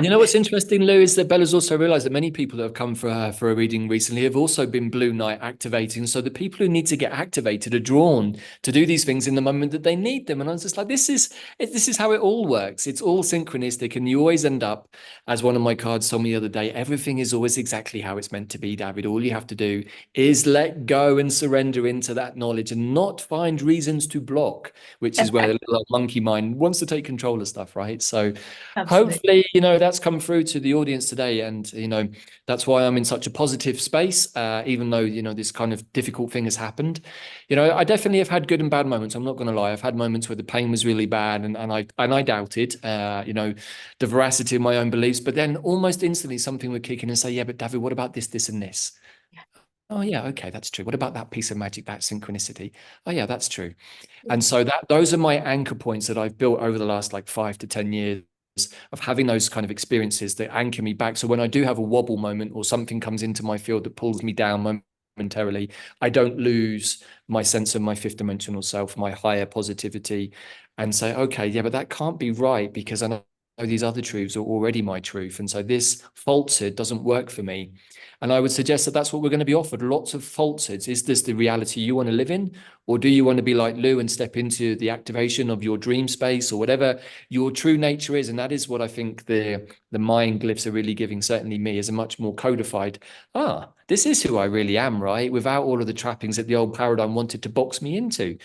You know what's interesting, Lou, is that Bella's also realized that many people that have come for her for a reading recently have also been Blue Night activating. So the people who need to get activated are drawn to do these things in the moment that they need them. And I was just like, this is how it all works. It's all synchronistic, and you always end up, as one of my cards told me the other day, everything is always exactly how it's meant to be, Davyd. All you have to do is let go and surrender into that knowledge and not find reasons to block, which is where the little monkey mind wants to take control of stuff, right? So Absolutely. hopefully, you know, that's come through to the audience today. And, you know, that's why I'm in such a positive space, even though, you know, this kind of difficult thing has happened. You know, I definitely have had good and bad moments. I'm not going to lie. I've had moments where the pain was really bad, and I doubted, you know, the veracity of my own beliefs. But then almost instantly something would kick in and say, yeah, but Davyd, what about this, this, and this? Oh yeah, okay, that's true. What about that piece of magic, that synchronicity? Oh yeah, that's true. And so those are my anchor points that I've built over the last like 5 to 10 years of having those kind of experiences that anchor me back. So when I do have a wobble moment or something comes into my field that pulls me down momentarily, I don't lose my sense of my fifth dimensional self, my higher positivity, and say, okay, yeah, but that can't be right because I know these other truths are already my truth. And so this falsehood doesn't work for me. And I would suggest that that's what we're going to be offered. Lots of falsehoods. Is this the reality you want to live in? Or do you want to be like Lou and step into the activation of your dream space or whatever your true nature is? And that is what I think the mind glyphs are really giving, certainly me, is a much more codified, this is who I really am, right? Without all of the trappings that the old paradigm wanted to box me into.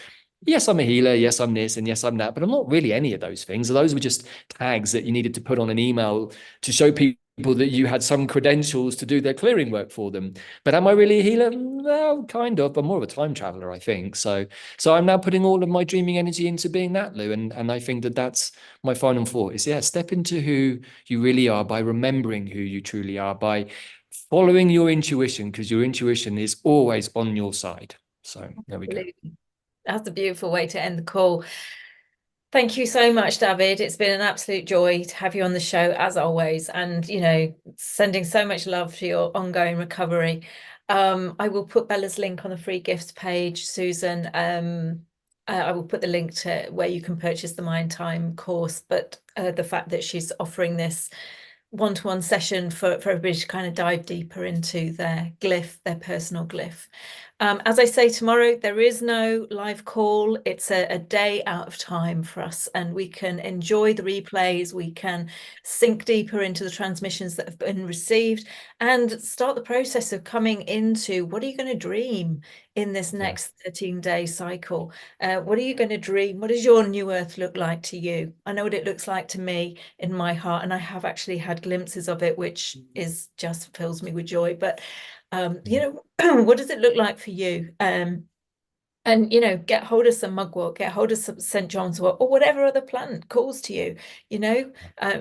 Yes, I'm a healer. Yes, I'm this, and yes, I'm that. But I'm not really any of those things. Those were just tags that you needed to put on an email to show people that you had some credentials to do their clearing work for them. But am I really a healer? Well, kind of. I'm more of a time traveler, I think. So I'm now putting all of my dreaming energy into being that, Lou. And I think that that's my final thought is, yeah, step into who you really are by remembering who you truly are, by following your intuition, because your intuition is always on your side. So there we go. That's a beautiful way to end the call. Thank you so much, Davyd. It's been an absolute joy to have you on the show, as always, and, you know, sending so much love to your ongoing recovery. I will put Bella's link on the free gifts page, Susan. I will put the link to where you can purchase the Mind Time course, but the fact that she's offering this one-to-one session for everybody to kind of dive deeper into their glyph, their personal glyph. As I say, tomorrow there is no live call. It's a day out of time for us, and we can enjoy the replays. We can sink deeper into the transmissions that have been received and start the process of coming into what are you going to dream in this next 13-day cycle? What are you going to dream? What does your new earth look like to you? I know what it looks like to me in my heart, and I have actually had glimpses of it, which is just fills me with joy. But you know, what does it look like for you? And, you know, get hold of some mugwort, get hold of some St. John's wort, or whatever other plant calls to you. You know,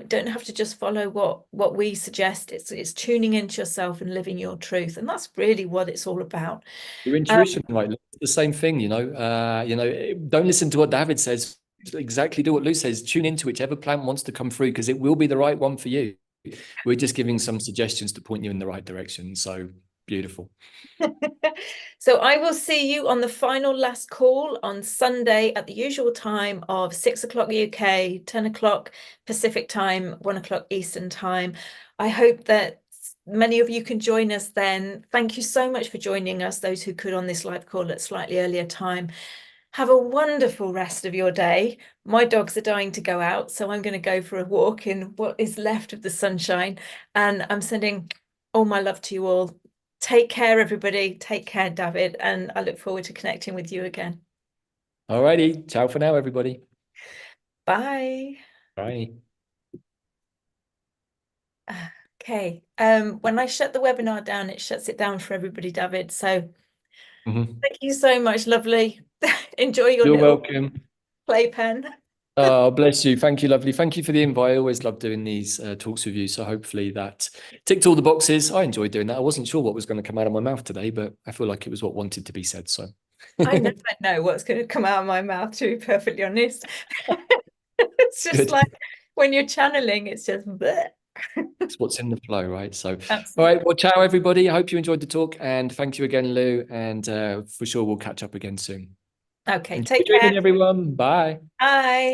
don't have to just follow what we suggest. It's tuning into yourself and living your truth, and that's really what it's all about. Your intuition, right? It's the same thing, you know. Don't listen to what Davyd says. Exactly do what Lou says. Tune into whichever plant wants to come through, because it will be the right one for you. We're just giving some suggestions to point you in the right direction. So beautiful. So I will see you on the final last call on Sunday at the usual time of 6 o'clock UK, 10 o'clock Pacific time, 1 o'clock Eastern time. I hope that many of you can join us then. Thank you so much for joining us, those who could on this live call at slightly earlier time. Have a wonderful rest of your day. My dogs are dying to go out, so I'm going to go for a walk in what is left of the sunshine. And I'm sending all my love to you all. Take care, everybody. Take care, Davyd. And I look forward to connecting with you again. All righty. Ciao for now, everybody. Bye. Bye. Okay. When I shut the webinar down, it shuts it down for everybody, Davyd. So thank you so much, lovely. Enjoy your You're little welcome. playpen. Oh, bless you. Thank you, lovely. Thank you for the invite. I always love doing these talks with you. So hopefully that ticked all the boxes. I enjoyed doing that. I wasn't sure what was going to come out of my mouth today, but I feel like it was what wanted to be said. So I never know what's going to come out of my mouth, to be perfectly honest. It's just good. like when you're channeling, it's just bleh. It's what's in the flow, right? So, Absolutely. all right. Well, ciao, everybody. I hope you enjoyed the talk, and thank you again, Lou. And for sure, we'll catch up again soon. Okay, Enjoy take care. dreaming, everyone. Bye. Bye.